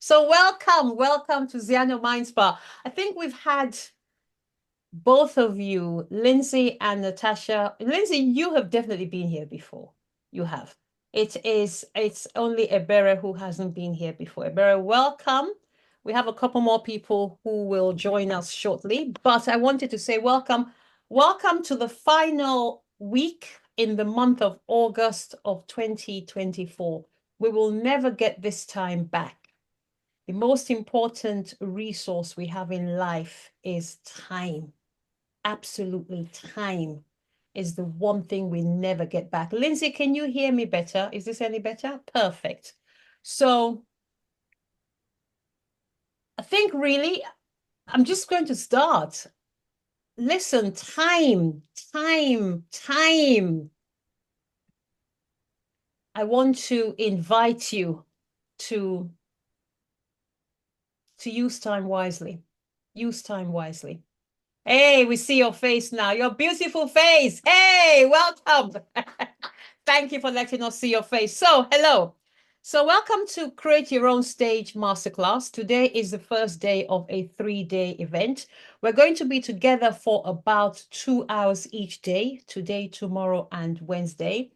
So welcome to Ziano Mind Spa. I think we've had both of you, Lindsay and Natasha. Lindsay, you have definitely been here before. You have. It's only Ebere who hasn't been here before. Ebere, welcome. We have a couple more people who will join us shortly, but I wanted to say welcome. Welcome to the final week in the month of August of 2024. We will never get this time back. The most important resource we have in life is time. Absolutely, time is the one thing we never get back. Lindsay, can you hear me better? Is this any better? Perfect. So I think really, I'm just going to start. Listen, time. I want to invite you to use time wisely. Use time wisely. Hey, we see your face now. Your beautiful face. Hey, welcome. Thank you for letting us see your face. So, hello. So, welcome to Create Your Own Stage Masterclass. Today is the first day of a 3-day event. We're going to be together for about 2 hours each day, today, tomorrow, and Wednesday.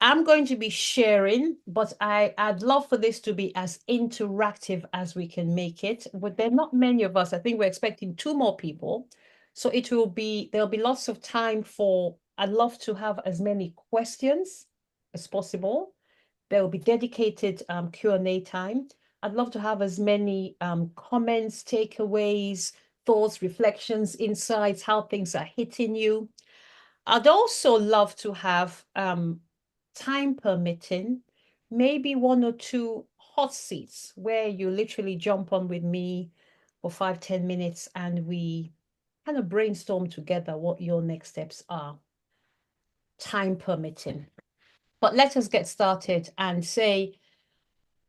I'm going to be sharing, but I'd love for this to be as interactive as we can make it. But there are not many of us. I think we're expecting 2 more people. So there'll be lots of time for, I'd love to have as many questions as possible. There will be dedicated Q&A time. I'd love to have as many comments, takeaways, thoughts, reflections, insights, how things are hitting you. I'd also love to have time permitting, maybe 1 or 2 hot seats where you literally jump on with me for 5-10 minutes and we kind of brainstorm together what your next steps are, time permitting. But let us get started and say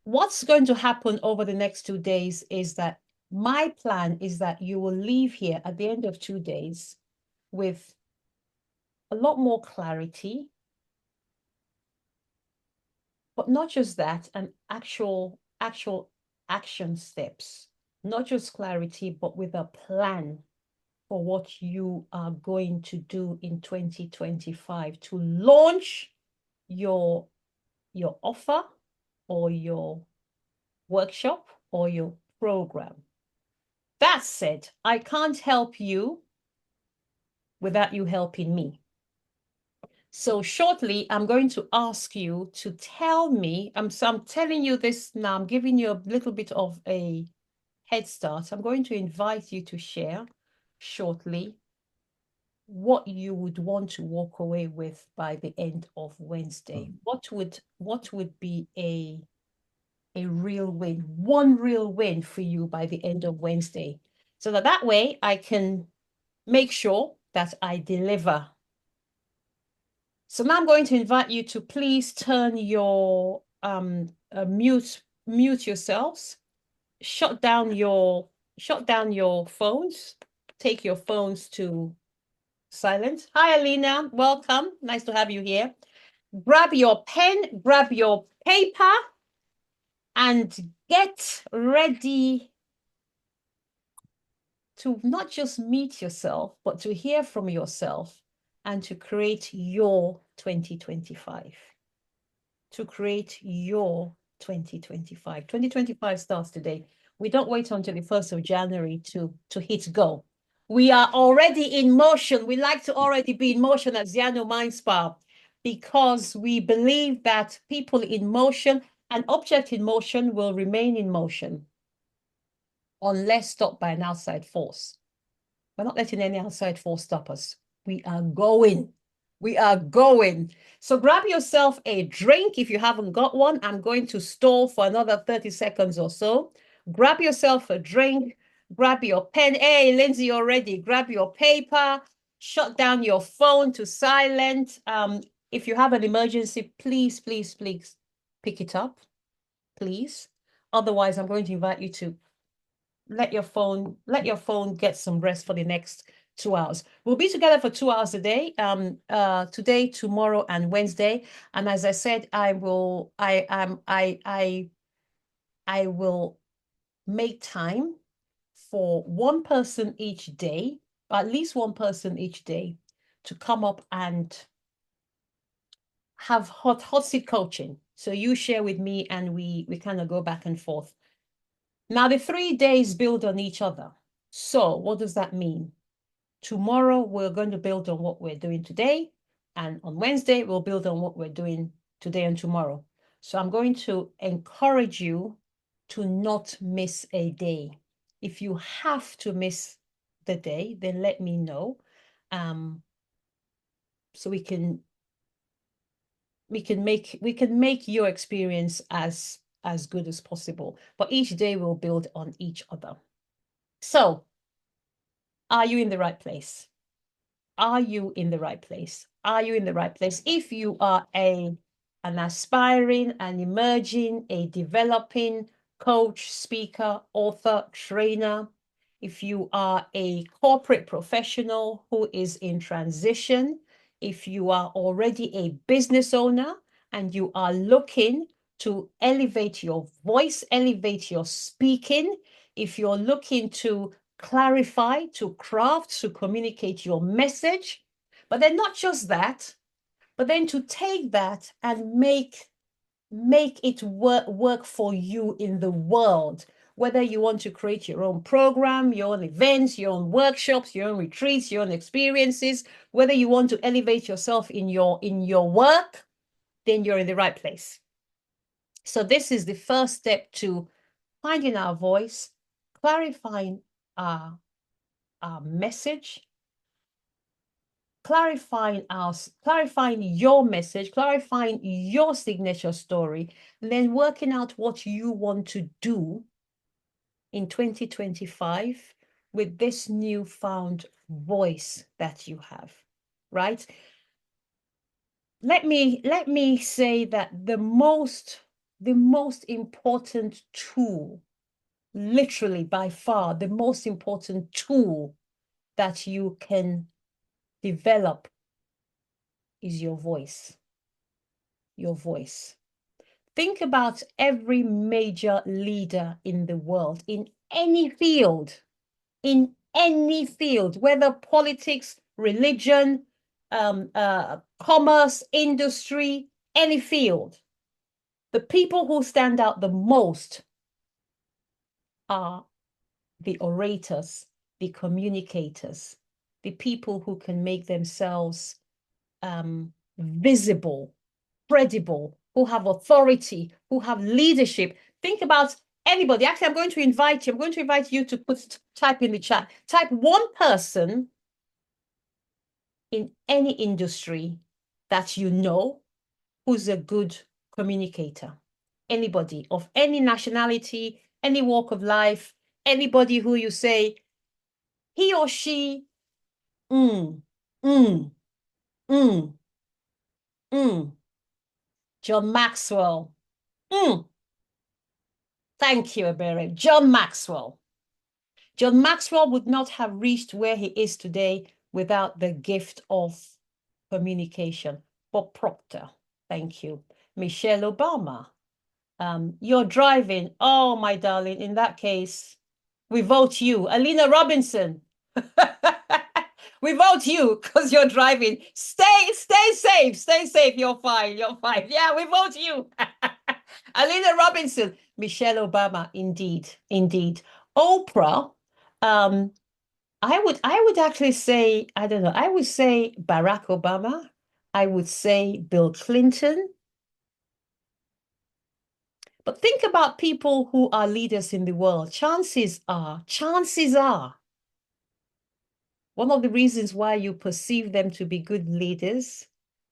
what's going to happen over the next 2 days is that my plan is that you will leave here at the end of 2 days with a lot more clarity, but not just that, and actual action steps, not just clarity, but with a plan for what you are going to do in 2025 to launch your offer or your workshop or your program. That said, I can't help you without you helping me. So shortly, I'm going to ask you to tell me, so I'm telling you this now, I'm giving you a little bit of a head start. I'm going to invite you to share shortly what you would want to walk away with by the end of Wednesday. What would be a real win, one real win for you by the end of Wednesday? So that way I can make sure that I deliver. So now I'm going to invite you to please turn your mute yourselves, shut down your phones, take your phones to silent. Hi, Alina, welcome. Nice to have you here. Grab your pen, grab your paper, and get ready to not just meet yourself, but to hear from yourself and to create your 2025. To create your 2025. 2025 starts today. We don't wait until the 1st of January to hit go. We are already in motion. We like to already be in motion at Ziano Mind Spa because we believe that people in motion, an object in motion will remain in motion unless stopped by an outside force. We're not letting any outside force stop us. We are going. We are going. So grab yourself a drink if you haven't got one. I'm going to stall for another 30 seconds or so. Grab yourself a drink. Grab your pen. Hey, Lindsay, you're ready. Grab your paper. Shut down your phone to silent. If you have an emergency, please pick it up, please. Otherwise, I'm going to invite you to let your phone get some rest for the next 2 hours. We'll be together for 2 hours a day, today, tomorrow, and Wednesday. And as I said, I will make time for one person each day, at least one person each day, to come up and have hot seat coaching. So you share with me and we kind of go back and forth. Now the 3 days build on each other. So what does that mean? Tomorrow we're going to build on what we're doing today. And on Wednesday, we'll build on what we're doing today and tomorrow. So I'm going to encourage you to not miss a day. If you have to miss the day, then let me know. So we can make your experience as good as possible. But each day will build on each other. So are you in the right place? Are you in the right place? Are you in the right place? If you are an aspiring, an emerging, a developing coach, speaker, author, trainer, if you are a corporate professional who is in transition, if you are already a business owner and you are looking to elevate your voice, elevate your speaking, if you're looking to clarify, to craft, to communicate your message, but then not just that, but then to take that and make it work for you in the world. Whether you want to create your own program, your own events, your own workshops, your own retreats, your own experiences, whether you want to elevate yourself in your work, then you're in the right place. So this is the first step to finding our voice, clarifying our message, clarifying your message, clarifying your signature story, and then working out what you want to do in 2025 with this newfound voice that you have, right? Let me say that the most important tool, literally by far, the most important tool that you can develop is your voice. Your voice. Think about every major leader in the world, in any field, whether politics, religion, commerce, industry, any field. The people who stand out the most are the orators, the communicators, the people who can make themselves visible, credible, who have authority, who have leadership. Think about anybody. Actually, I'm going to invite you to type in the chat. Type one person in any industry that you know who's a good communicator. Anybody of any nationality, any walk of life, anybody who you say, he or she, mm, mm, mm, mm. John Maxwell. Thank you, Ebere. John Maxwell. John Maxwell would not have reached where he is today without the gift of communication. Bob Proctor. Thank you. Michelle Obama. You're driving. Oh, my darling. In that case, we vote you. Alina Robinson. We vote you because you're driving. Stay safe. Stay safe. You're fine. You're fine. Yeah, we vote you. Alina Robinson, Michelle Obama. Indeed. Oprah. I would actually say, I don't know, I would say Barack Obama. I would say Bill Clinton. But think about people who are leaders in the world. Chances are, one of the reasons why you perceive them to be good leaders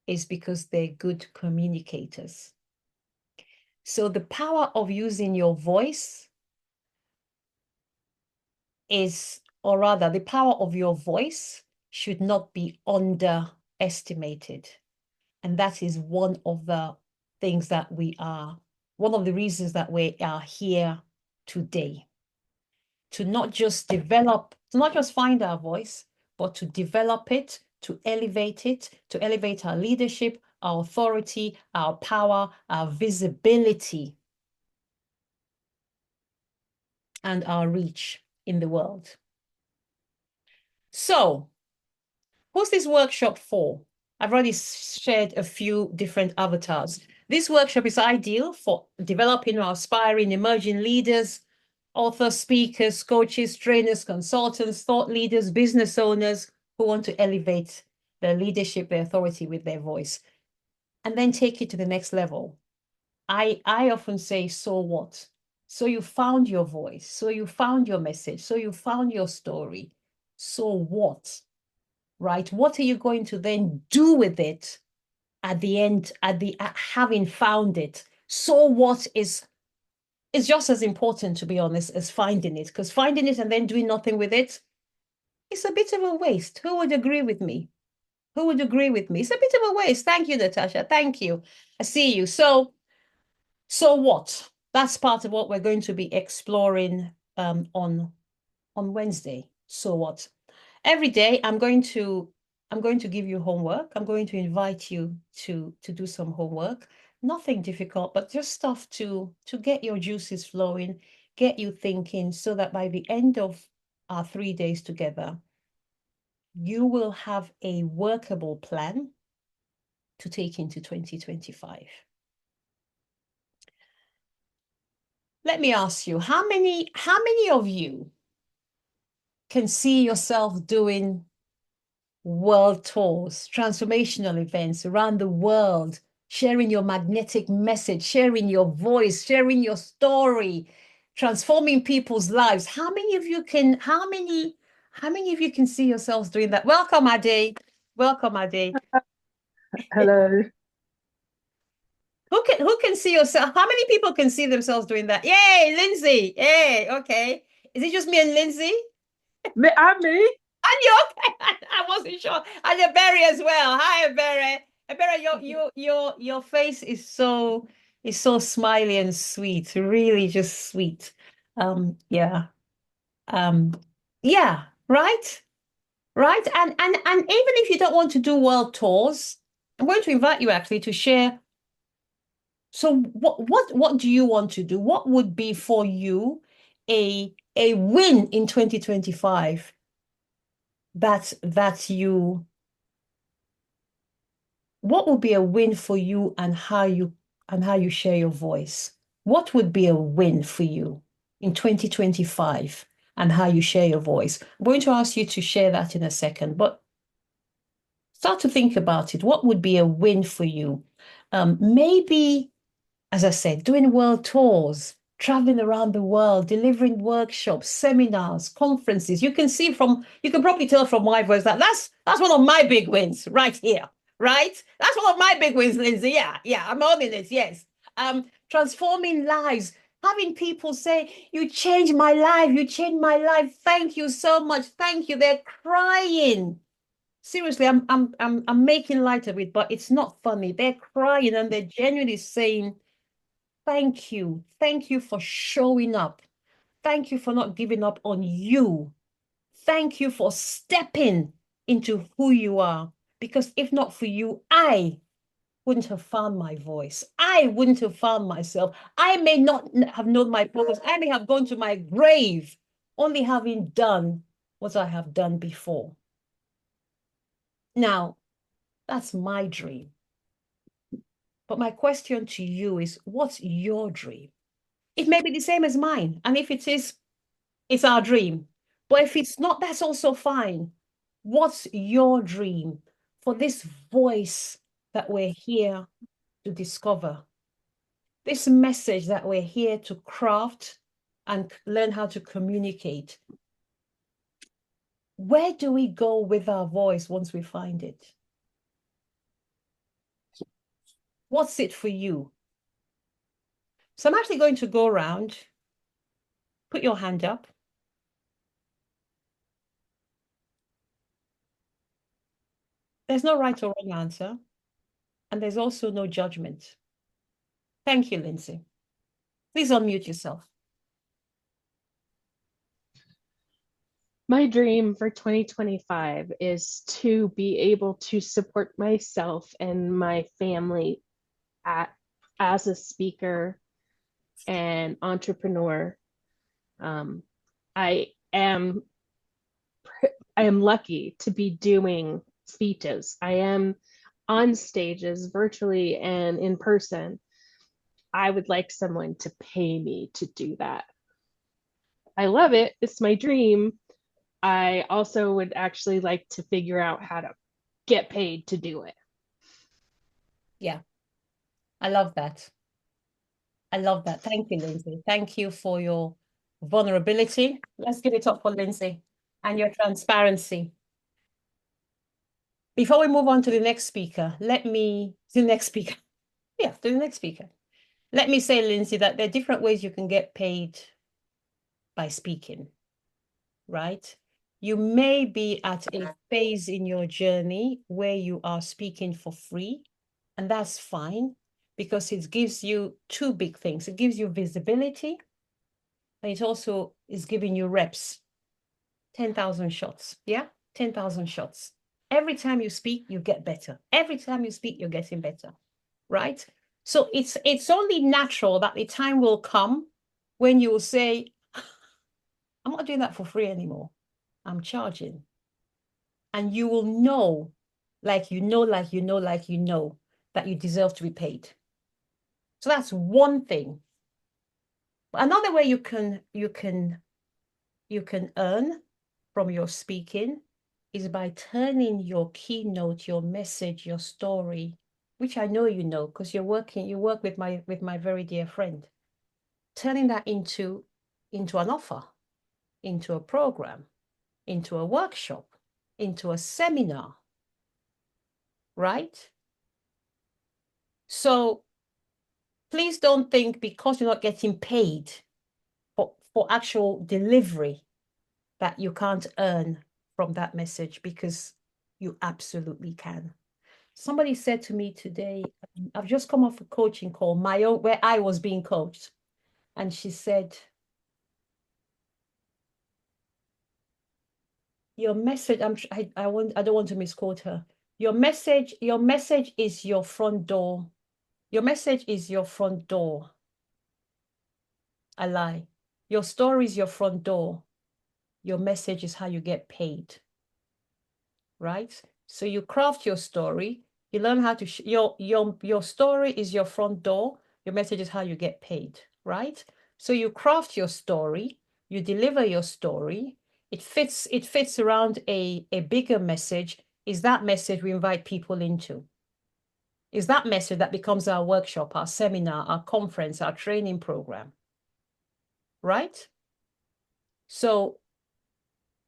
is because they're good communicators. So the power of using your voice is, or rather, the power of your voice should not be underestimated. And that is one of the things that one of the reasons that we are here today. To not just find our voice, but to develop it, to elevate our leadership, our authority, our power, our visibility. and our reach in the world. So, who's this workshop for? I've already shared a few different avatars. This workshop is ideal for developing or aspiring emerging leaders, authors, speakers, coaches, trainers, consultants, thought leaders, business owners who want to elevate their leadership, their authority with their voice, and then take it to the next level. I often say, so what? So you found your voice, so you found your message, so you found your story. So what? Right? What are you going to then do with it at the end, at having found it? So what is just as important, to be honest, as finding it, because finding it and then doing nothing with it, it's a bit of a waste. Who would agree with me? Who would agree with me? It's a bit of a waste. Thank you, Natasha. Thank you. I see you. So what? That's part of what we're going to be exploring on Wednesday. So what? Every day I'm going to give you homework. I'm going to invite you to do some homework. Nothing difficult, but just stuff to get your juices flowing, get you thinking, so that by the end of our 3 days together, you will have a workable plan to take into 2025. Let me ask you, how many of you can see yourself doing world tours, transformational events around the world, sharing your magnetic message, sharing your voice, sharing your story, transforming people's lives? How many of you can see yourselves doing that? Welcome, Ade. Welcome, Ade. Hello. Who can see yourself? How many people can see themselves doing that? Yay, Lindsay. Yay, okay. Is it just me and Lindsay? I'm me. And you okay? I wasn't sure. And Berry as well. Hi, Berry. Berry, your face is so smiley and sweet. Really just sweet. Yeah. Um, yeah, right? Right. And even if you don't want to do world tours, I'm going to invite you actually to share. So what do you want to do? What would be for you a win in 2025 that you what would be a win for you, and how you share your voice? What would be a win for you in 2025 and how you share your voice? I'm going to ask you to share that in a second, but start to think about it. What would be a win for you? Maybe, as I said, doing world tours, traveling around the world, delivering workshops, seminars, conferences. You can probably tell from my voice that that's one of my big wins right here, right? That's one of my big wins, Lindsay. Yeah, yeah, I'm owning it. Yes. Transforming lives, having people say, "You changed my life. You changed my life. Thank you so much. Thank you." They're crying. Seriously, I'm making light of it, but it's not funny. They're crying and they're genuinely saying, thank you. Thank you for showing up. Thank you for not giving up on you. Thank you for stepping into who you are. Because if not for you, I wouldn't have found my voice. I wouldn't have found myself. I may not have known my purpose. I may have gone to my grave only having done what I have done before. Now, that's my dream. But my question to you is, what's your dream? It may be the same as mine. And if it is, it's our dream. But if it's not, that's also fine. What's your dream for this voice that we're here to discover? This message that we're here to craft and learn how to communicate. Where do we go with our voice once we find it? What's it for you? So I'm actually going to go around. Put your hand up. There's no right or wrong answer, and there's also no judgment. Thank you, Lindsay. Please unmute yourself. My dream for 2025 is to be able to support myself and my family at, as a speaker and entrepreneur I am lucky to be doing speeches. I am on stages virtually and in person. I would like someone to pay me to do that. I love it. It's my dream. I also would actually like to figure out how to get paid to do it. Yeah, I love that. I love that. Thank you, Lindsay. Thank you for your vulnerability. Let's give it up for Lindsay and your transparency. Before we move on to the next speaker, let me say, Lindsay, that there are different ways you can get paid by speaking, right? You may be at a phase in your journey where you are speaking for free, and that's fine because it gives you two big things. It gives you visibility, and it also is giving you reps. 10,000 shots. Yeah, 10,000 shots. Every time you speak, you get better. Every time you speak, you're getting better, right? So it's only natural that the time will come when you will say, I'm not doing that for free anymore. I'm charging. And you will know, like you know, like you know, like you know, that you deserve to be paid. So that's one thing. Another way you can earn from your speaking is by turning your keynote, your message, your story, which I know you know because you work with my very dear friend, turning that into an offer, into a program, into a workshop, into a seminar, right? So please don't think because you're not getting paid for actual delivery that you can't earn from that message, because you absolutely can. Somebody said to me today, I've just come off a coaching call, my own, where I was being coached. And she said, your message, I don't want to misquote her. Your message is your front door. Your message is your front door. I lie. Your story is your front door. Your message is how you get paid. Right? So you craft your story. You learn how to your story is your front door. Your message is how you get paid, right? So you craft your story, you deliver your story. It fits around a bigger message. Is that message we invite people into? Is that message that becomes our workshop, our seminar, our conference, our training program, right? So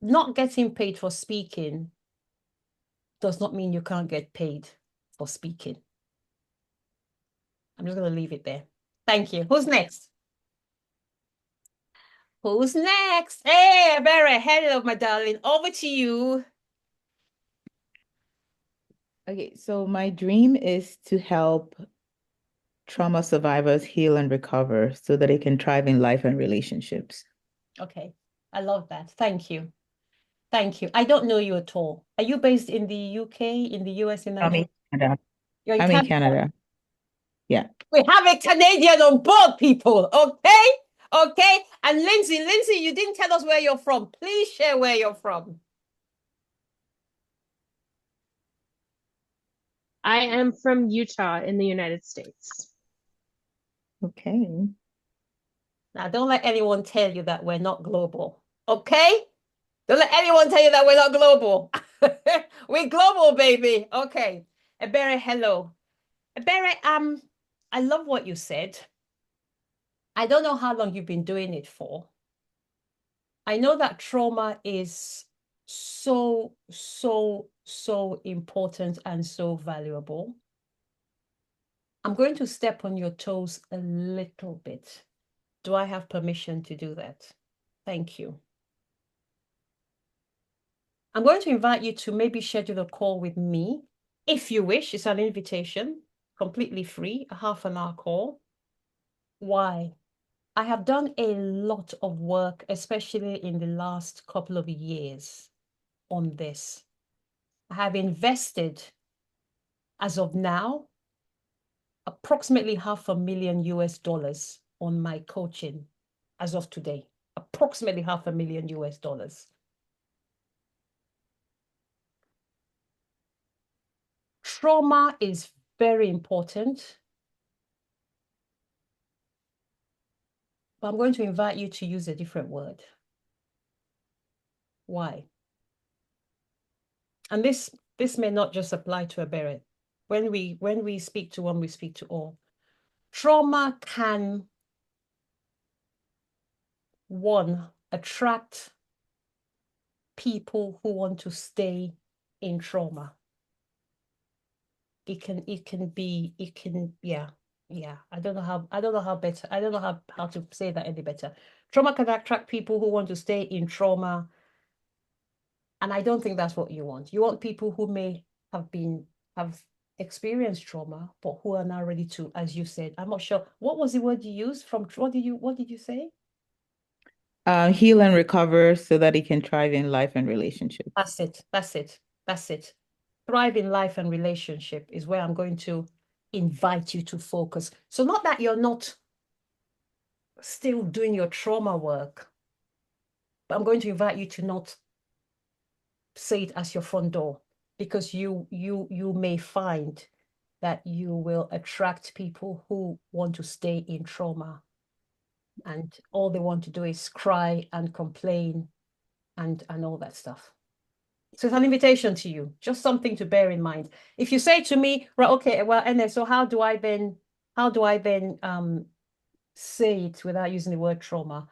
not getting paid for speaking does not mean you can't get paid for speaking. I'm just going to leave it there. Thank you. Who's next? Who's next? Hey, Ebere, hello, my darling. Over to you. Okay, so my dream is to help trauma survivors heal and recover so that they can thrive in life and relationships. Okay, I love that. Thank you. Thank you. I don't know you at all. Are you based in the UK, in the US, in I'm Nigeria? in Canada. You're in I'm in Canada. Canada. Yeah. We have a Canadian on board, people. Okay? Okay. And Lindsay, you didn't tell us where you're from. Please share where you're from. I am from Utah in the United States. Okay. Now, don't let anyone tell you that we're not global. Okay? Don't let anyone tell you that we're not global. We're global, baby. Okay. Ebere, hello. Ebere, I love what you said. I don't know how long you've been doing it for. I know that trauma is so, so, so important and so valuable. I'm going to step on your toes a little bit. Do I have permission to do that? Thank you. I'm going to invite you to maybe schedule a call with me, if you wish. It's an invitation, completely free, a half-an-hour call. Why? I have done a lot of work, especially in the last couple of years, on this. I have invested, as of now, approximately $500,000 US on my coaching as of today. approximately $500,000 US. Trauma is very important, but I'm going to invite you to use a different word. Why? And this may not just apply to Ebere. When we speak to one, we speak to all. Trauma can, one, attract people who want to stay in trauma. Yeah. I don't know how to say that any better. Trauma can attract people who want to stay in trauma. And I don't think that's what you want. You want people who may have experienced trauma, but who are now ready to, as you said, I'm not sure. What was the word you used from, what did you say? Heal and recover so that he can thrive in life and relationships. That's it. Thrive in life and relationship is where I'm going to invite you to focus. So not that you're not still doing your trauma work, but I'm going to invite you to not say it as your front door, because you may find that you will attract people who want to stay in trauma, and all they want to do is cry and complain and all that stuff. So it's an invitation to you, just something to bear in mind. If you say to me, right, okay, well, and then so how do I then say it without using the word trauma?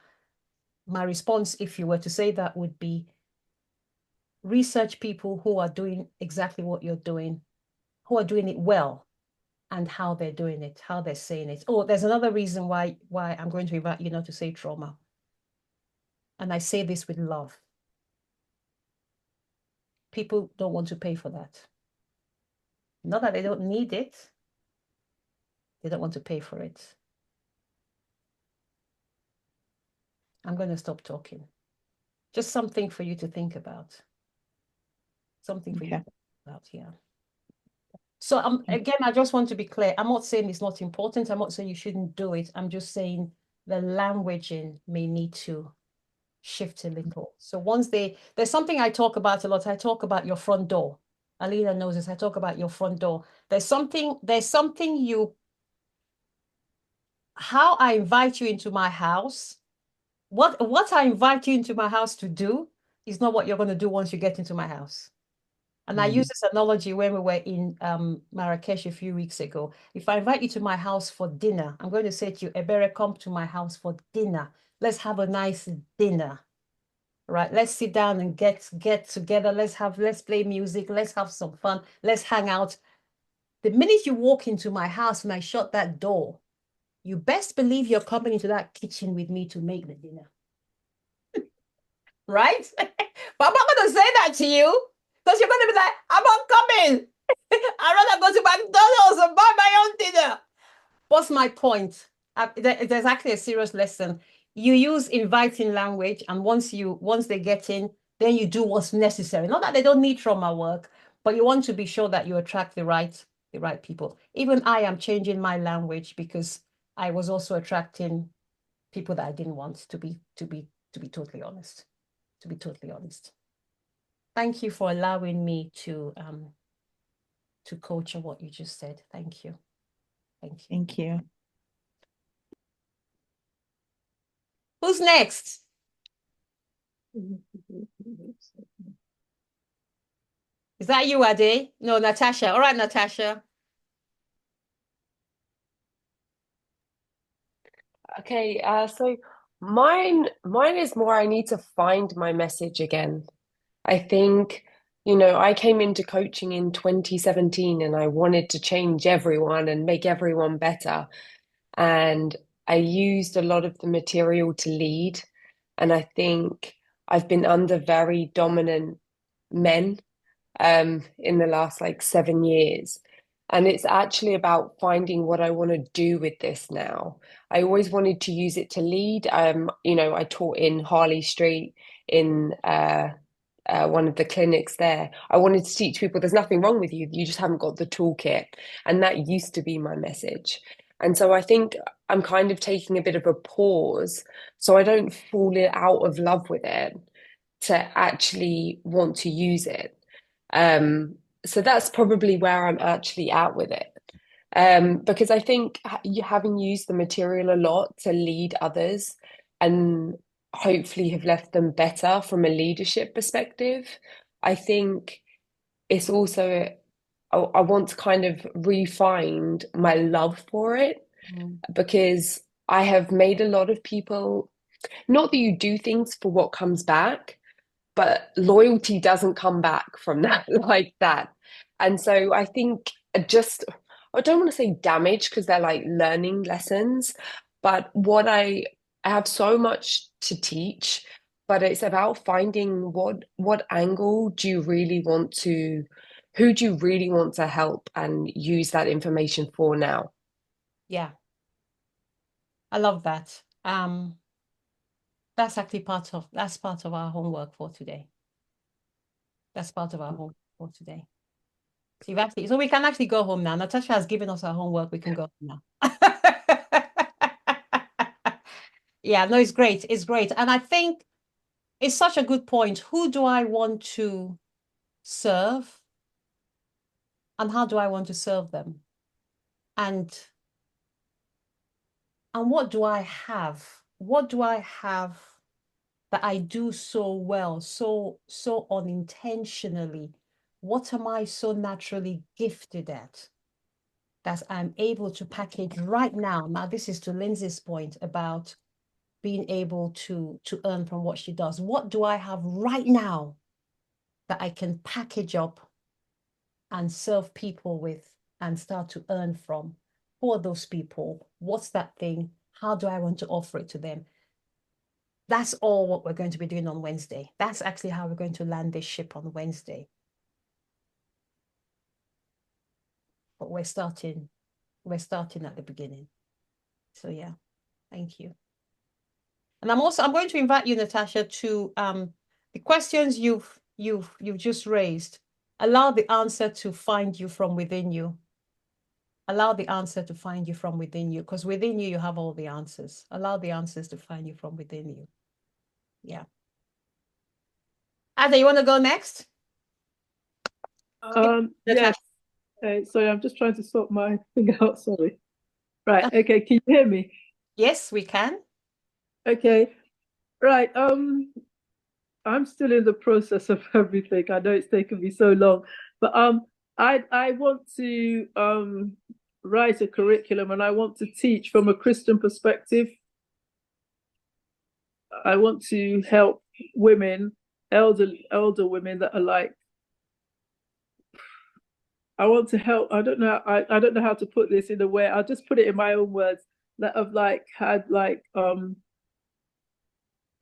My response, if you were to say that, would be research people who are doing exactly what you're doing, who are doing it well, and how they're doing it, how they're saying it. Oh, there's another reason why I'm going to invite you not to say trauma. And I say this with love. People don't want to pay for that. Not that they don't need it. They don't want to pay for it. I'm going to stop talking. Just something for you to think about. Something for you to think about, yeah. So again, I just want to be clear. I'm not saying it's not important. I'm not saying you shouldn't do it. I'm just saying the languaging may need to shift a little. So there's something I talk about a lot. I talk about your front door. Alina knows this. I talk about your front door. How I invite you into my house, what I invite you into my house to do is not what you're going to do once you get into my house. And I use this analogy when we were in Marrakesh a few weeks ago. If I invite you to my house for dinner, I'm going to say to you, Ebere, come to my house for dinner. Let's have a nice dinner, right? Let's sit down and get together. Let's play music. Let's have some fun. Let's hang out. The minute you walk into my house and I shut that door, you best believe you're coming into that kitchen with me to make the dinner. Right? But I'm not going to say that to you, because you're going to be like, I'm not coming. I'd rather go to McDonald's and buy my own dinner. What's my point? There's actually a serious lesson. You use inviting language, and once they get in, then you do what's necessary. Not that they don't need trauma work, but you want to be sure that you attract the right people. Even I am changing my language because I was also attracting people that I didn't want, to be totally honest. To be totally honest. Thank you for allowing me to coach on what you just said. Thank you. Thank you. Thank you. Who's next? Is that you, Ade? No, Natasha. All right, Natasha. Okay, so mine is more I need to find my message again. I think, I came into coaching in 2017 and I wanted to change everyone and make everyone better. And I used a lot of the material to lead. And I think I've been under very dominant men in the last like 7 years. And it's actually about finding what I want to do with this now. I always wanted to use it to lead. I taught in Harley Street in one of the clinics there. I wanted to teach people there's nothing wrong with you. You just haven't got the toolkit. And that used to be my message. And so I think I'm kind of taking a bit of a pause so I don't fall out of love with it to actually want to use it. So that's probably where I'm actually at with it. Because I think having used the material a lot to lead others and hopefully have left them better from a leadership perspective, I think it's also, I want to kind of re-find my love for it because I have made a lot of people, not that you do things for what comes back, but loyalty doesn't come back from that like that. And so I think just, I don't want to say damage because they're like learning lessons, but I have so much to teach, but it's about finding what angle do you really want to, who do you really want to help and use that information for now? Yeah, I love that. That's actually part of our homework for today. That's part of our homework for today. So we can actually go home now. Natasha has given us our homework. We can go home now. Yeah, no, it's great. It's great. And I think it's such a good point. Who do I want to serve? And how do I want to serve them? And what do I have? What do I have that I do so well, so unintentionally? What am I so naturally gifted at that I'm able to package right now? Now, this is to Lindsay's point about being able to earn from what she does. What do I have right now that I can package up and serve people with and start to earn from? Who are those people? What's that thing? How do I want to offer it to them? That's all what we're going to be doing on Wednesday. That's actually how we're going to land this ship on Wednesday. But we're starting at the beginning. So yeah, thank you. And I'm going to invite you, Natasha, to the questions you've just raised. Allow the answer to find you from within you. Allow the answer to find you from within you, because within you, you have all the answers. Allow the answers to find you from within you. Yeah. Ada, you want to go next? Yes. Sorry, I'm just trying to sort my thing out. Sorry. Right. Okay. Can you hear me? Yes, we can. Okay. Right. I'm still in the process of everything. I know it's taken me so long, but I want to write a curriculum and I want to teach from a Christian perspective. I want to help women, elder women that are like, I want to help. I don't know how to put this in a way. I'll just put it in my own words, that have like had like that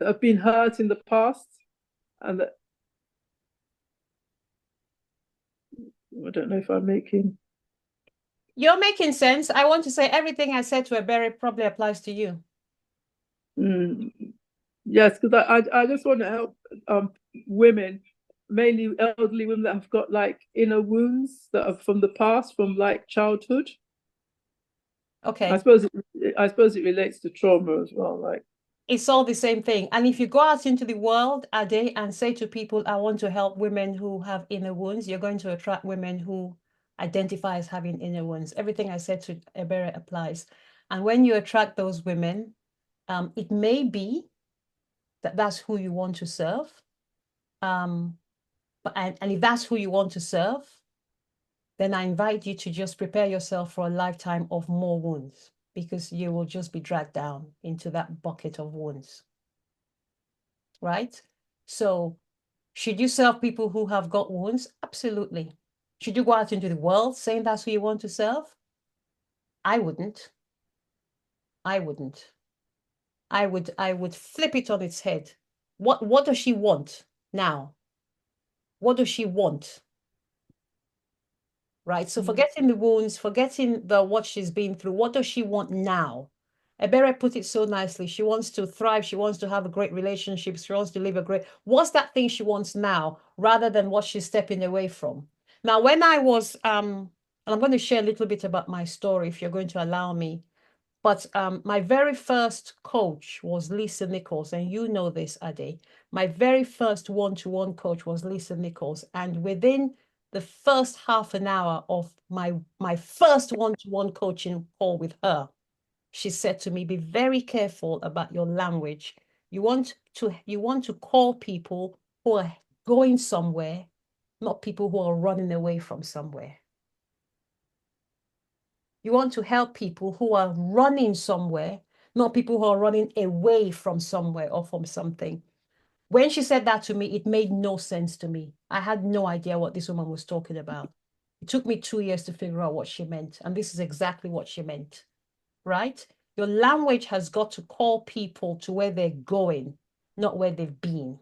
have been hurt in the past, and that I don't know if I'm making. You're making sense. I want to say everything I said to Ebere probably applies to you. Yes, because I just want to help women, mainly elderly women that have got like inner wounds that are from the past, from like childhood. Okay. I suppose it relates to trauma as well. Like it's all the same thing. And if you go out into the world, Ade, and say to people, I want to help women who have inner wounds, you're going to attract women who identify as having inner wounds. Everything I said to Ebere applies. And when you attract those women, it may be that that's who you want to serve. And if that's who you want to serve, then I invite you to just prepare yourself for a lifetime of more wounds, because you will just be dragged down into that bucket of wounds. Right? So should you serve people who have got wounds? Absolutely. Should you go out into the world saying that's who you want to serve? I wouldn't. I would flip it on its head. What does she want now? What does she want? Right? So forgetting the wounds, forgetting what she's been through, what does she want now? Ebere put it so nicely. She wants to thrive. She wants to have a great relationship. She wants to live a great... What's that thing she wants now, rather than what she's stepping away from? Now, when I was, and I'm going to share a little bit about my story, if you're going to allow me. But my very first coach was Lisa Nichols, and you know this, Ade. My very first one-to-one coach was Lisa Nichols, and within the first half an hour of my first one-to-one coaching call with her, she said to me, be very careful about your language. You want to call people who are going somewhere, not people who are running away from somewhere. You want to help people who are running somewhere, not people who are running away from somewhere or from something. When she said that to me, it made no sense to me. I had no idea what this woman was talking about. It took me 2 years to figure out what she meant. And this is exactly what she meant, right? Your language has got to call people to where they're going, not where they've been.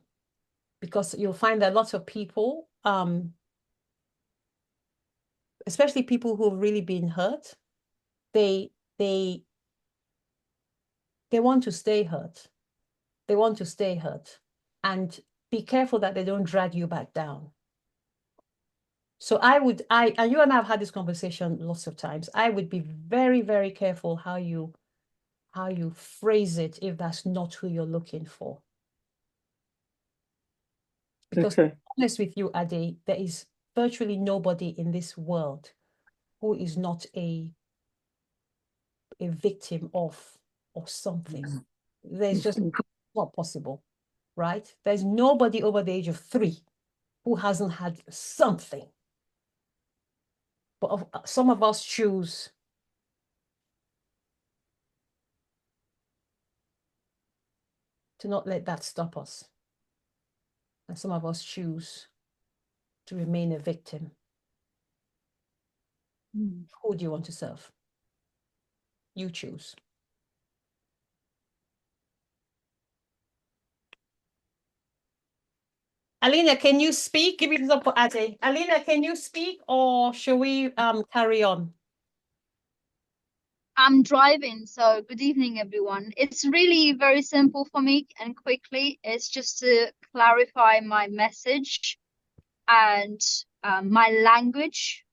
Because you'll find that a lot of people, especially people who've really been hurt, they want to stay hurt. They want to stay hurt. And be careful that they don't drag you back down. So and you and I have had this conversation lots of times. I would be very, very careful how you phrase it if that's not who you're looking for. Because to be honest with you, Ade, there is virtually nobody in this world who is not a victim of something. There's just not possible, right? There's nobody over the age of 3 who hasn't had something. But some of us choose to not let that stop us. And some of us choose to remain a victim. Who do you want to serve? You choose. Alina, can you speak? Give it up for Ade. Alina, can you speak, or shall we carry on? I'm driving, so good evening, everyone. It's really very simple for me and quickly. It's just to clarify my message and my language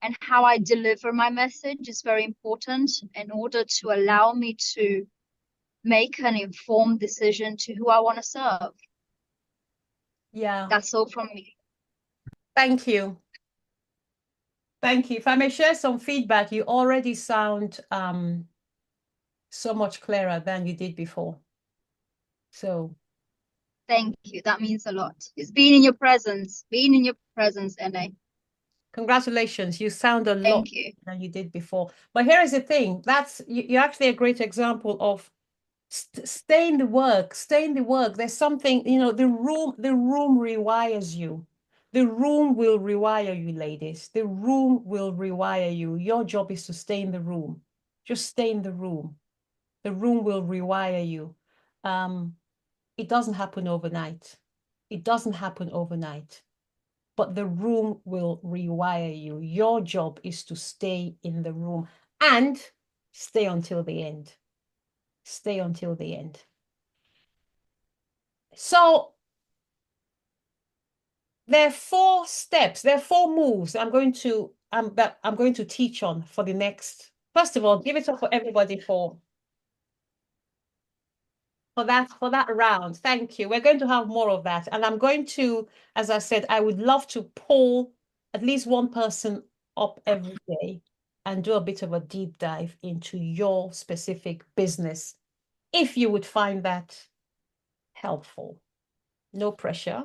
and how I deliver my message is very important in order to allow me to make an informed decision to who I want to serve. Yeah. That's all from me. Thank you. Thank you. If I may share some feedback, you already sound so much clearer than you did before. So thank you. That means a lot. It's being in your presence, NA. Congratulations. You sound a lot better than you did before. But here is the thing. You're actually a great example of stay in the work. Stay in the work. There's something, the room rewires you. The room will rewire you, ladies. The room will rewire you. Your job is to stay in the room. Just stay in the room. The room will rewire you. It doesn't happen overnight. It doesn't happen overnight. But the room will rewire you. Your job is to stay in the room and stay until the end. Stay until the end. So there are 4 steps. There are 4 moves I'm going to teach on for the next. First of all, give it up for everybody for that round. Thank you. We're going to have more of that. And I'm going to, as I said, I would love to pull at least one person up every day and do a bit of a deep dive into your specific business, if you would find that helpful. No pressure,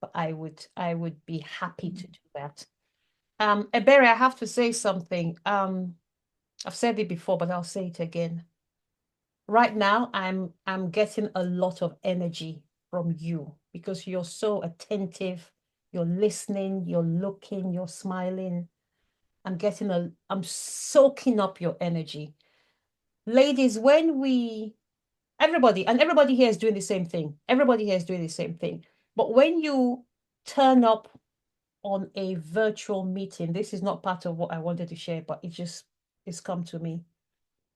but I would be happy to do that. Ebere, I have to say something. I've said it before, but I'll say it again. Right now, I'm getting a lot of energy from you because you're so attentive, you're listening, you're looking, you're smiling. I'm soaking up your energy. Ladies, everybody here is doing the same thing. Everybody here is doing the same thing. But when you turn up on a virtual meeting, this is not part of what I wanted to share, but it's come to me.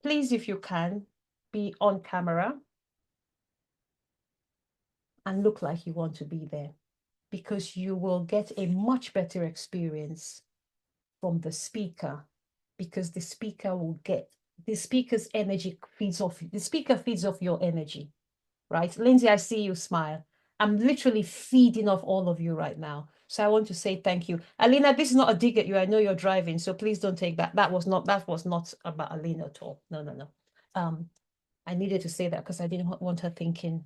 Please, if you can, be on camera and look like you want to be there, because you will get a much better experience from the speaker, because the speaker will get the speaker's energy feeds off, the speaker feeds off your energy, right? Lindsay, I see you smile. I'm literally feeding off all of you right now. So I want to say thank you. Alina, this is not a dig at you. I know you're driving, so please don't take that. That was not about Alina at all. No, no, no. I needed to say that because I didn't want her thinking.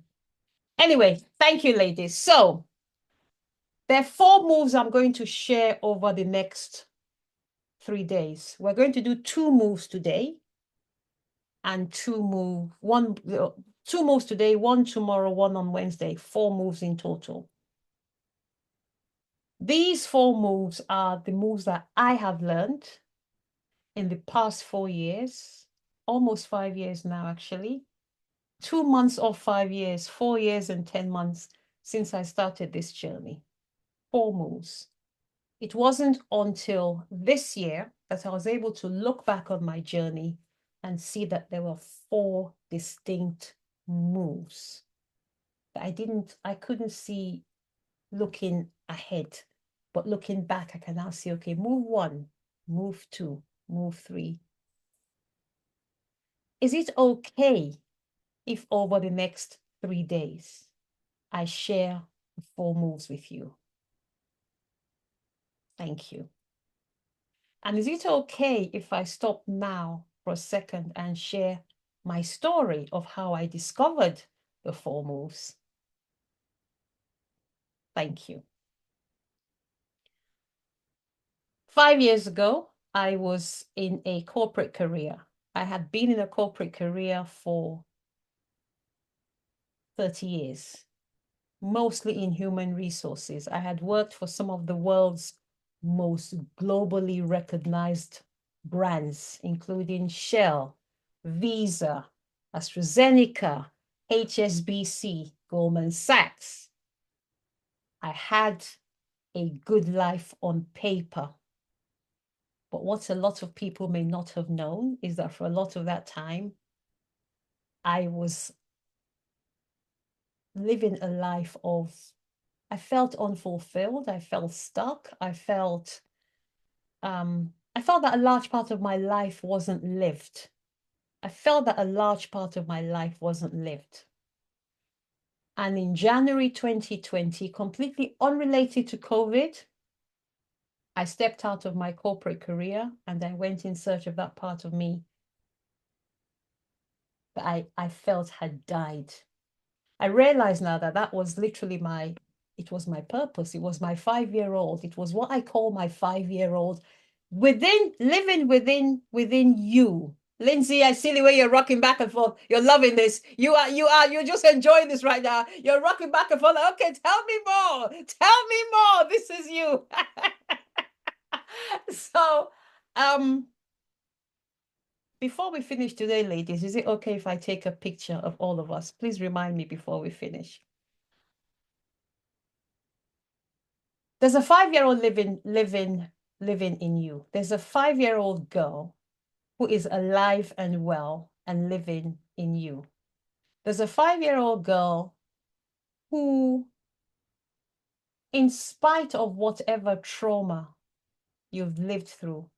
Anyway, thank you, ladies. So there are 4 moves I'm going to share over the next 3 days. We're going to do 2 moves today and 2 moves today, 1 tomorrow, 1 on Wednesday, 4 moves in total. These 4 moves are the moves that I have learned in the past 4 years, almost 5 years now, actually. 2 months of 5 years, 4 years and 10 months since I started this journey. 4 moves. It wasn't until this year that I was able to look back on my journey and see that there were 4 distinct moves that I couldn't see looking ahead, but looking back, I can now see, okay, move 1, move 2, move 3. Is it okay if over the next 3 days, I share the 4 moves with you? Thank you. And is it okay if I stop now for a second and share my story of how I discovered the 4 moves? Thank you. 5 years ago, I was in a corporate career. I had been in a corporate career for 30 years, mostly in human resources. I had worked for some of the world's most globally recognized brands, including Shell, Visa, AstraZeneca, HSBC, Goldman Sachs. I had a good life on paper. But what a lot of people may not have known is that for a lot of that time, I was living a life of, I felt unfulfilled, I felt stuck, I felt that a large part of my life wasn't lived. I felt that a large part of my life wasn't lived. And in January 2020, completely unrelated to COVID, I stepped out of my corporate career and I went in search of that part of me that I felt had died. I realize now that that was literally it was my purpose. It was my 5-year-old. It was what I call my 5-year-old living within you. Lindsay, I see the way you're rocking back and forth. You're loving this. You're just enjoying this right now. You're rocking back and forth. Okay, tell me more. Tell me more. This is you. So, before we finish today, ladies, is it okay if I take a picture of all of us? Please remind me before we finish. There's a 5-year-old living in you. There's a 5-year-old girl who is alive and well and living in you. There's a 5-year-old girl who, in spite of whatever trauma you've lived through,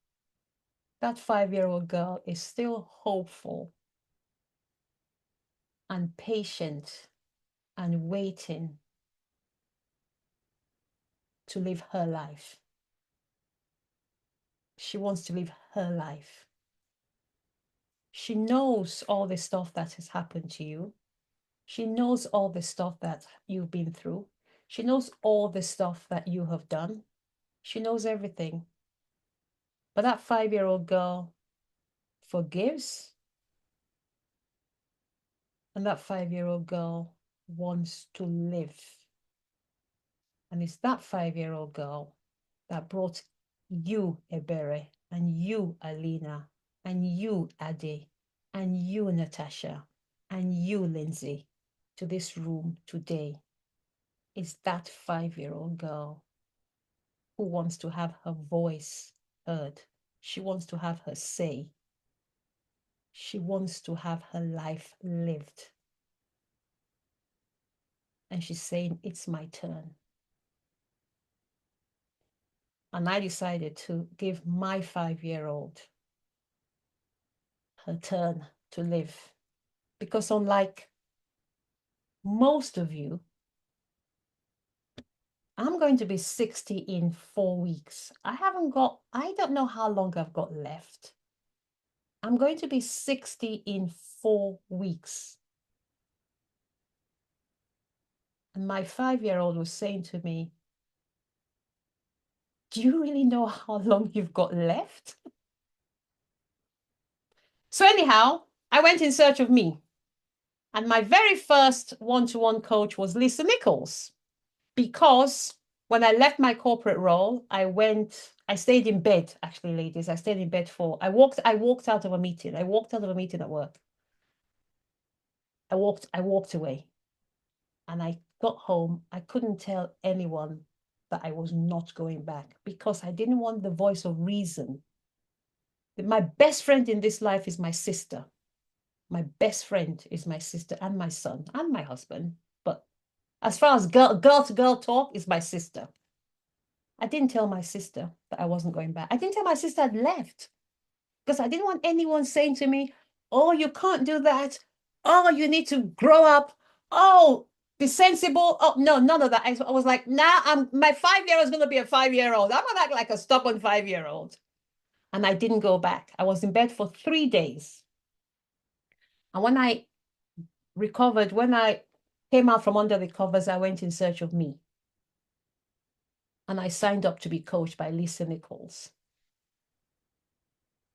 that 5-year-old girl is still hopeful and patient and waiting to live her life. She wants to live her life. She knows all the stuff that has happened to you. She knows all the stuff that you've been through. She knows all the stuff that you have done. She knows everything. But that 5-year-old girl forgives. And that 5-year-old girl wants to live. And it's that 5-year-old girl that brought you, Ebere, and you, Alina, and you, Ade, and you, Natasha, and you, Lindsay, to this room today. It's that 5-year-old girl who wants to have her voice heard. She wants to have her say. She wants to have her life lived. And she's saying, it's my turn. And I decided to give my 5-year-old her turn to live. Because unlike most of you, I'm going to be 60 in 4 weeks. I don't know how long I've got left. I'm going to be 60 in 4 weeks. And my 5-year-old was saying to me, do you really know how long you've got left? So anyhow, I went in search of me. And my very first one-to-one coach was Lisa Nichols. Because when I left my corporate role, I stayed in bed, actually, ladies. I stayed in bed I walked out of a meeting. I walked out of a meeting at work. I walked away. And I got home. I couldn't tell anyone that I was not going back because I didn't want the voice of reason. My best friend in this life is my sister. My best friend is my sister and my son and my husband. But as far as girl-to-girl talk, is my sister. I didn't tell my sister that I wasn't going back. I didn't tell my sister I'd left because I didn't want anyone saying to me, oh, you can't do that. Oh, you need to grow up. Oh, be sensible. Oh, no, none of that. I was like, nah, my 5-year-old is going to be a 5-year-old. I'm going to act like a stubborn 5-year-old. And I didn't go back. I was in bed for 3 days. And when I recovered, when I came out from under the covers, I went in search of me. And I signed up to be coached by Lisa Nichols.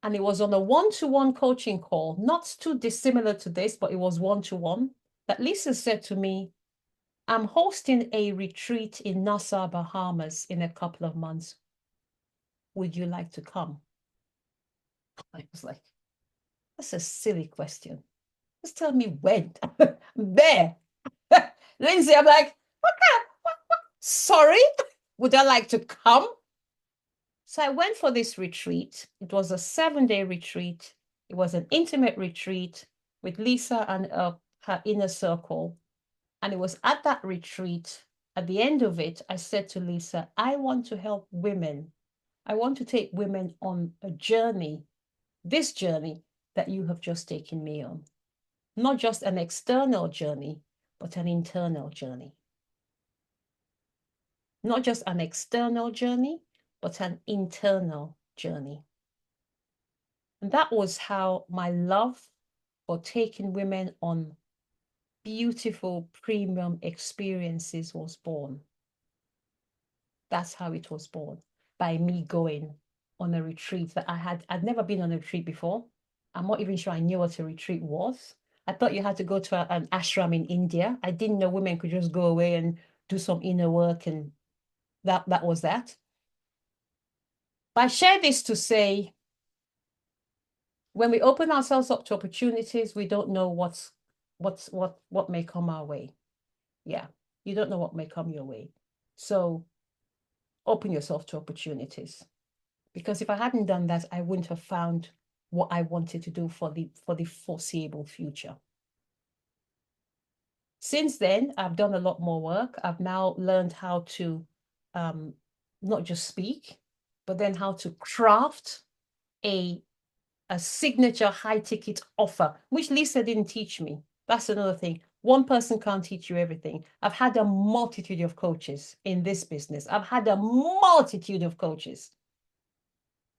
And it was on a one-to-one coaching call, not too dissimilar to this, but it was one-to-one, that Lisa said to me, I'm hosting a retreat in Nassau, Bahamas in a couple of months. Would you like to come? I was like, that's a silly question. Just tell me when. There. Lindsay, I'm like, what? Sorry? Would I like to come? So I went for this retreat. It was a 7-day retreat. It was an intimate retreat with Lisa and her inner circle. And it was at that retreat, at the end of it, I said to Lisa, I want to help women. I want to take women on a journey, this journey that you have just taken me on. Not just an external journey, but an internal journey. Not just an external journey, but an internal journey. And that was how my love for taking women on beautiful premium experiences was born. That's how it was born, by me going on a retreat that I'd never been on a retreat before. I'm not even sure I knew what a retreat was. I thought you had to go to an ashram in India. I didn't know women could just go away and do some inner work, and that was that. But I share this to say, when we open ourselves up to opportunities, we don't know what may come our way. Yeah, you don't know what may come your way. So open yourself to opportunities. Because if I hadn't done that, I wouldn't have found what I wanted to do for the foreseeable future. Since then, I've done a lot more work. I've now learned how to not just speak, but then how to craft a signature high-ticket offer, which Lisa didn't teach me. That's another thing. One person can't teach you everything. I've had a multitude of coaches in this business. I've had a multitude of coaches.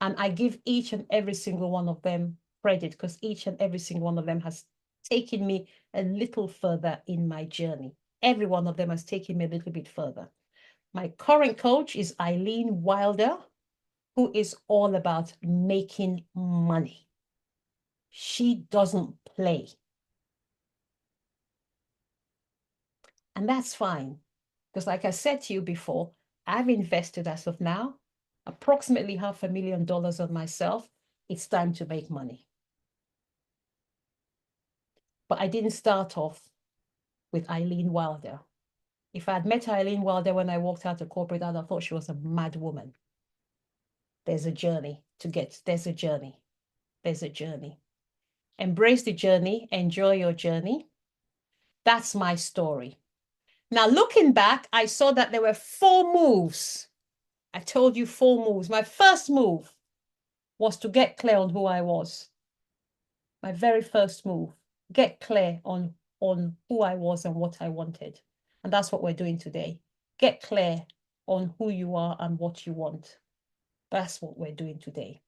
And I give each and every single one of them credit because each and every single one of them has taken me a little further in my journey. Every one of them has taken me a little bit further. My current coach is Eileen Wilder, who is all about making money. She doesn't play. And that's fine. Because like I said to you before, I've invested as of now approximately $500,000 on myself. It's time to make money. But I didn't start off with Eileen Wilder. If I had met Eileen Wilder when I walked out of corporate, I'd have thought she was a mad woman. There's a journey to get, there's a journey. There's a journey. Embrace the journey, enjoy your journey. That's my story. Now, looking back, I saw that there were 4 moves. I told you 4 moves. My first move was to get clear on who I was. My very first move, get clear on who I was and what I wanted. And that's what we're doing today. Get clear on who you are and what you want. That's what we're doing today.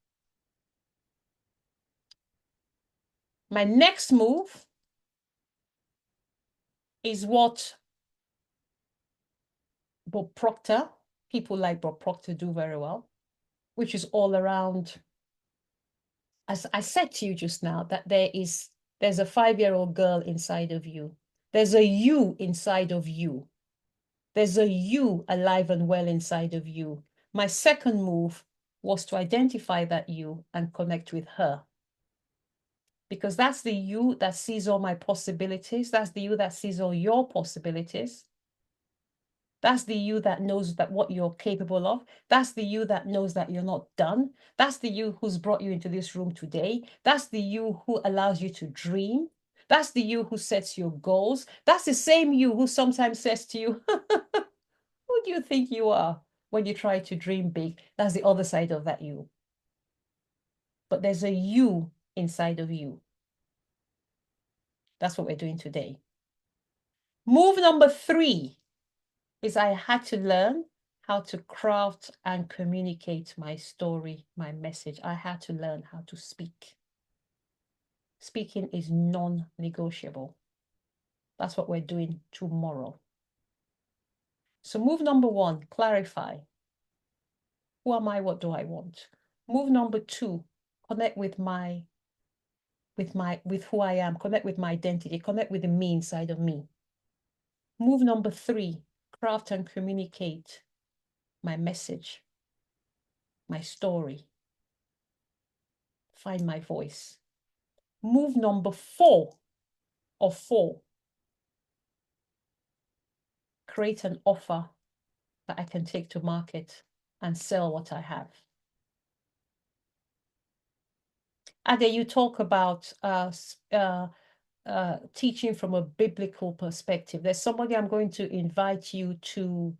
My next move is what Bob Proctor, people like Bob Proctor do very well, which is all around, as I said to you just now, that there's a 5-year-old girl inside of you. There's a you inside of you. There's a you alive and well inside of you. My second move was to identify that you and connect with her. Because that's the you that sees all my possibilities. That's the you that sees all your possibilities. That's the you that knows that what you're capable of. That's the you that knows that you're not done. That's the you who's brought you into this room today. That's the you who allows you to dream. That's the you who sets your goals. That's the same you who sometimes says to you, who do you think you are when you try to dream big? That's the other side of that you. But there's a you inside of you. That's what we're doing today. Move number 3 is I had to learn how to craft and communicate my story, my message. I had to learn how to speak. Speaking is non-negotiable. That's what we're doing tomorrow. So move number 1, clarify. Who am I? What do I want? Move number 2, connect with who I am, connect with my identity, connect with the me inside of me. Move number 3, craft and communicate my message, my story. Find my voice. Move number 4 of 4, create an offer that I can take to market and sell what I have. Ade, you talk about teaching from a biblical perspective. There's somebody I'm going to invite you to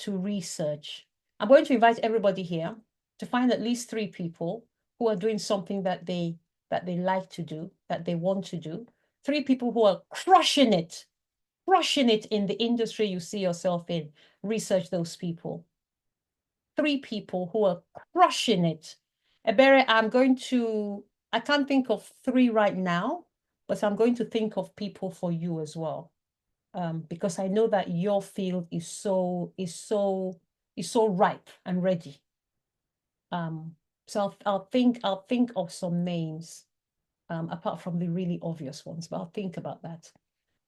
research. I'm going to invite everybody here to find at least 3 people who are doing something that they like to do, that they want to do. 3 people who are crushing it in the industry you see yourself in. Research those people. 3 people who are crushing it. Ebere, I can't think of 3 right now, but I'm going to think of people for you as well. Because I know that your field is so ripe and ready. So I'll think of some names, apart from the really obvious ones, but I'll think about that.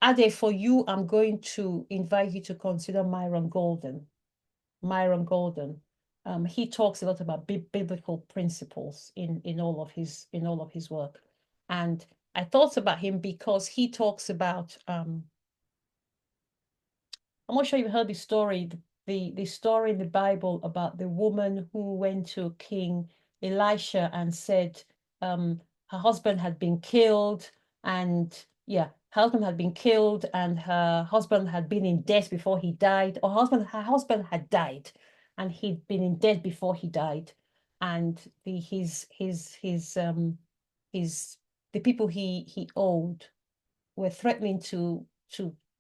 Ade, for you, I'm going to invite you to consider Myron Golden. Myron Golden. He talks a lot about biblical principles in all of his work. And I thought about him because he talks about I'm not sure you've heard the story, the story in the Bible about the woman who went to King Elisha and said her husband had been killed, and her husband had been killed, and her husband had been in debt before he died, or her husband had died, and he'd been in debt before he died, and the people he owed were threatening to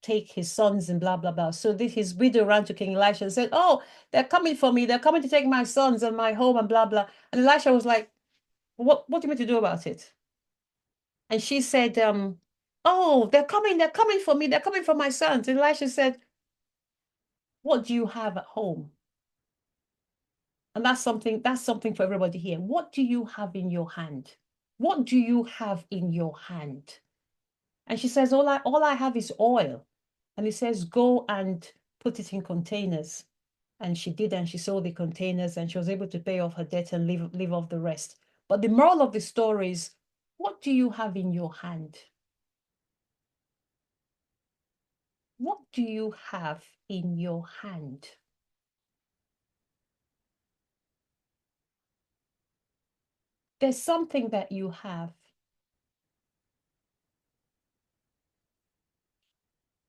take his sons and blah, blah, blah. So his widow ran to King Elisha and said, oh, they're coming for me. They're coming to take my sons and my home and blah, blah. And Elisha was like, what do you mean to do about it? And she said, oh, they're coming for me. They're coming for my sons. And Elisha said, what do you have at home? And that's something for everybody here. What do you have in your hand? What do you have in your hand? And she says, all I have is oil. And he says, go and put it in containers. And she did, and she sold the containers, and she was able to pay off her debt and live off the rest. But the moral of the story is, what do you have in your hand? What do you have in your hand? There's something that you have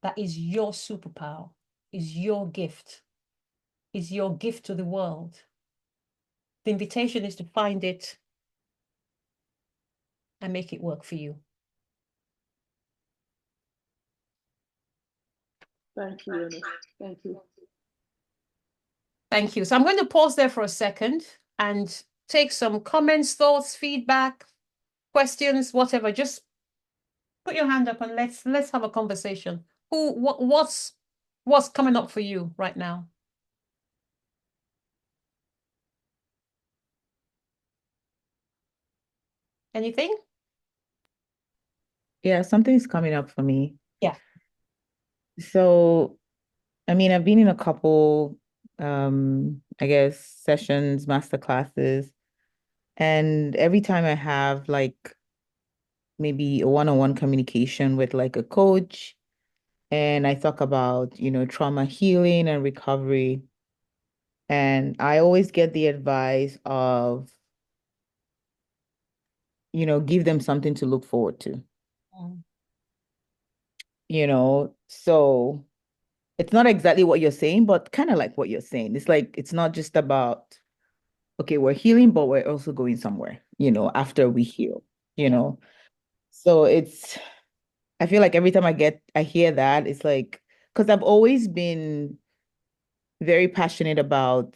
that is your superpower, is your gift to the world. The invitation is to find it and make it work for you. Thank you, Ernest. Thank you. Thank you. So I'm going to pause there for a second and take some comments, thoughts, feedback, questions, whatever. Just put your hand up and let's have a conversation. What's coming up for you right now? Anything? Yeah, something's coming up for me. Yeah. So, I mean, I've been in a couple, I guess, sessions, master classes, and every time I have like maybe a one-on-one communication with like a coach, and I talk about, trauma healing and recovery, and I always get the advice of, give them something to look forward to, so it's not exactly what you're saying, but kind of like what you're saying. It's like, it's not just about, okay, we're healing, but we're also going somewhere, after we heal, you know? So I feel like every time I hear that, it's like, because I've always been very passionate about,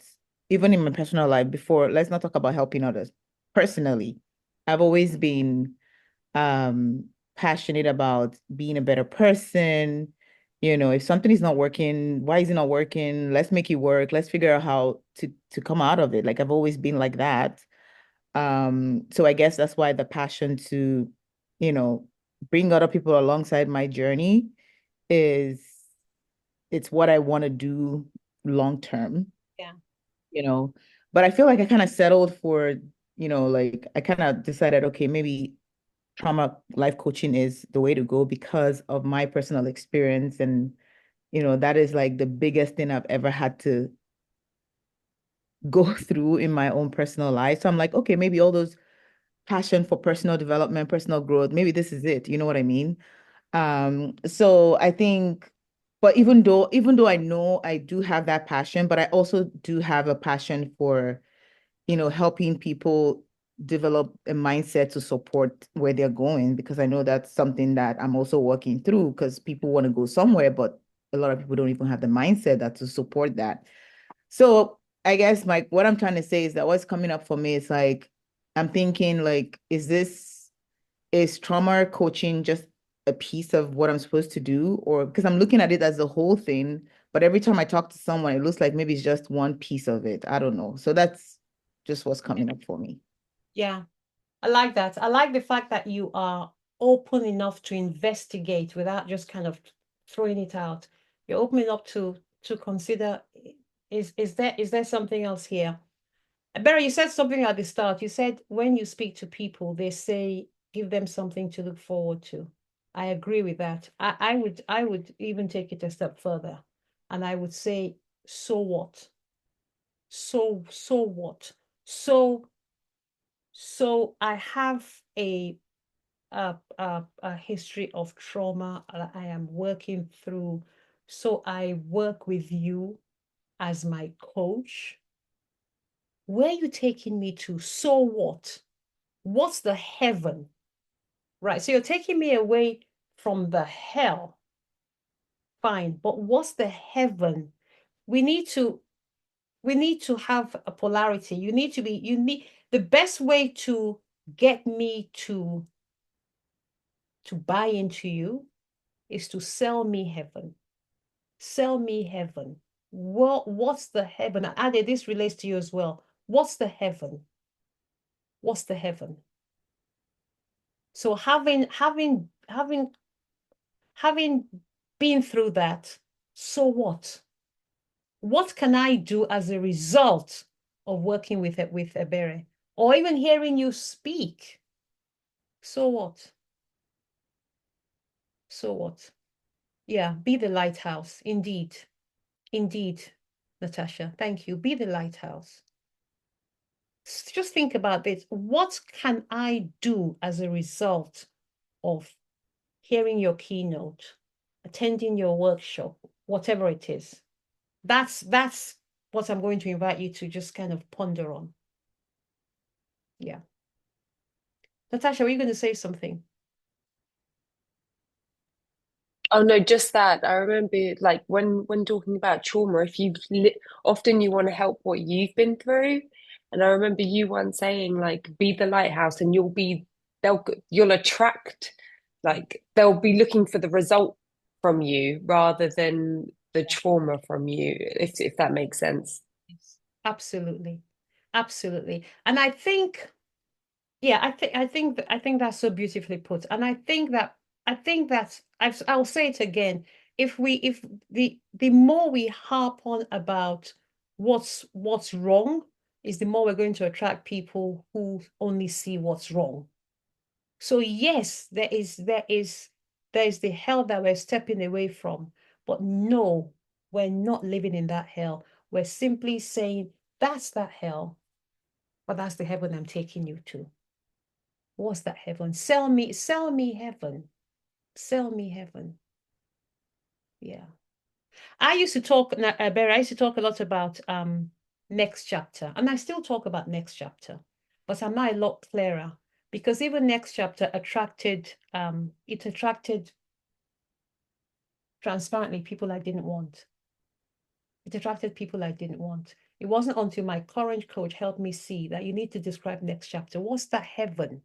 even in my personal life before, let's not talk about helping others. Personally, I've always been passionate about being a better person. If something is not working, why is it not working? Let's make it work. Let's figure out how to come out of it. Like I've always been like that. So I guess that's why the passion to, bring other people alongside my journey is it's what I want to do long term. Yeah. But I feel like I kind of settled for, like I kind of decided, okay, maybe trauma life coaching is the way to go because of my personal experience. And, that is like the biggest thing I've ever had to go through in my own personal life. So I'm like, okay, maybe all those passion for personal development, personal growth, maybe this is it. You know what I mean? So I think, but even though I know I do have that passion, but I also do have a passion for, helping people develop a mindset to support where they're going, because I know that's something that I'm also working through, because people want to go somewhere, but a lot of people don't even have the mindset that to support that. So I guess what I'm trying to say is that what's coming up for me is like, I'm thinking like, is trauma coaching just a piece of what I'm supposed to do? Or because I'm looking at it as the whole thing, but every time I talk to someone, it looks like maybe it's just one piece of it. I don't know. So that's just what's coming up for me. Yeah, I like that. I like the fact that you are open enough to investigate without just kind of throwing it out. You're open enough to consider, is there something else here? Barry, you said something at the start. You said when you speak to people, they say give them something to look forward to. I agree with that. I would even take it a step further, and I would say, so what? So what? So I have a history of trauma I am working through. So I work with you as my coach. Where are you taking me to? So what? What's the heaven? Right. So you're taking me away from the hell. Fine. But what's the heaven? We need to have a polarity. You need the best way to get me to buy into you is to sell me heaven. Sell me heaven. What's the heaven? Ade, this relates to you as well. What's the heaven? What's the heaven? So having been through that, so what? What can I do as a result of working with Ebere, or even hearing you speak? So what? So what? Yeah, be the lighthouse. Indeed. Indeed, Natasha. Thank you. Be the lighthouse. Just think about this. What can I do as a result of hearing your keynote, attending your workshop, whatever it is? That's what I'm going to invite you to just kind of ponder on. Yeah. Natasha, were you going to say something? Oh no, just that. I remember like when talking about trauma, if you often you want to help what you've been through. And I remember you once saying like be the lighthouse and you'll attract like they'll be looking for the result from you rather than the trauma from you, if that makes sense. Yes, absolutely. Absolutely. And I think, yeah, I think that's so beautifully put. And I think that I'll say it again. If the more we harp on about what's wrong, is the more we're going to attract people who only see what's wrong. So yes, there is the hell that we're stepping away from, but no, we're not living in that hell. We're simply saying that's that hell, but that's the heaven I'm taking you to. What's that heaven? Sell me heaven. Sell me heaven. Yeah. I used to talk, Barry, I used to talk a lot about next chapter, and I still talk about next chapter, but I'm now a lot clearer because even next chapter attracted transparently people I didn't want. It attracted people I didn't want. It wasn't until my current coach helped me see that you need to describe next chapter. What's that heaven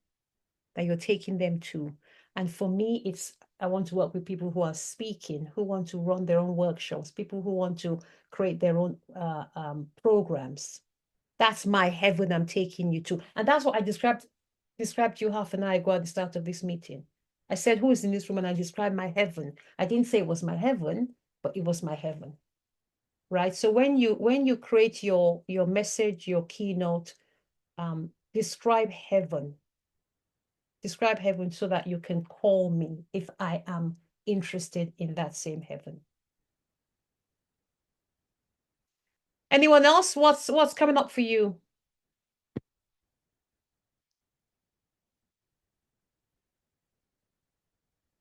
that you're taking them to? And for me, I want to work with people who are speaking, who want to run their own workshops, people who want to create their own programs. That's my heaven I'm taking you to. And that's what I described you half an hour ago at the start of this meeting. I said, who is in this room? And I described my heaven. I didn't say it was my heaven, but it was my heaven. Right? So when you create your message, your keynote, describe heaven. Describe heaven so that you can call me if I am interested in that same heaven. Anyone else? What's coming up for you?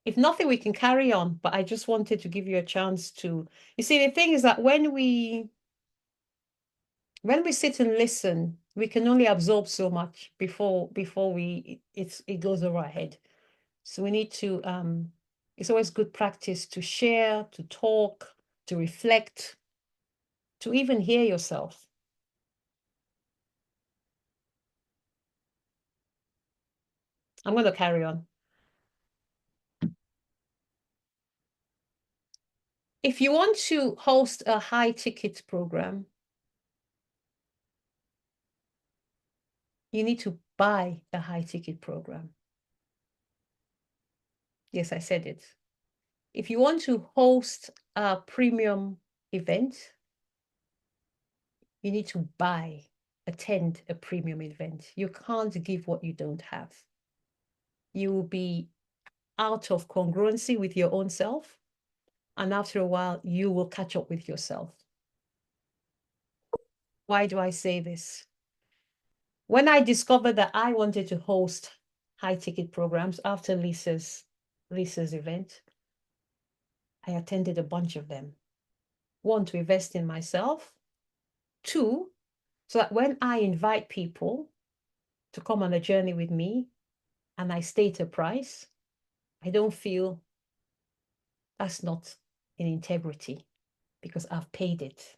If nothing, we can carry on, but I just wanted to give you a chance to, you see, the thing is that when we sit and listen, we can only absorb so much before it goes over our head. So we need to, it's always good practice to share, to talk, to reflect, to even hear yourself. I'm going to carry on. If you want to host a high ticket program, you need to buy a high ticket program. Yes, I said it. If you want to host a premium event, you need to attend a premium event. You can't give what you don't have. You will be out of congruency with your own self. And after a while, you will catch up with yourself. Why do I say this? When I discovered that I wanted to host high ticket programs after Lisa's event, I attended a bunch of them. One, to invest in myself. Two, so that when I invite people to come on a journey with me and I state a price, I don't feel that's not in integrity because I've paid it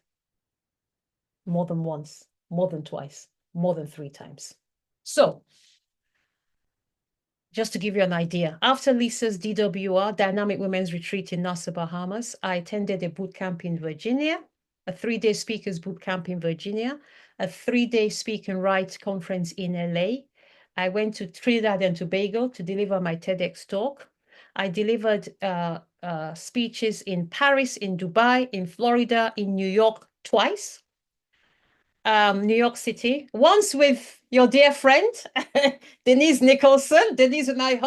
more than once, more than twice, more than 3 times. So just to give you an idea, after Lisa's DWR, Dynamic Women's Retreat in Nassau, Bahamas, I attended a boot camp in Virginia, a 3-day speakers boot camp in Virginia, a 3-day speak and write conference in LA. I went to Trinidad and Tobago to deliver my TEDx talk. I delivered speeches in Paris, in Dubai, in Florida, in New York twice. New York City, once with your dear friend, Denise Nicholson. Denise and I we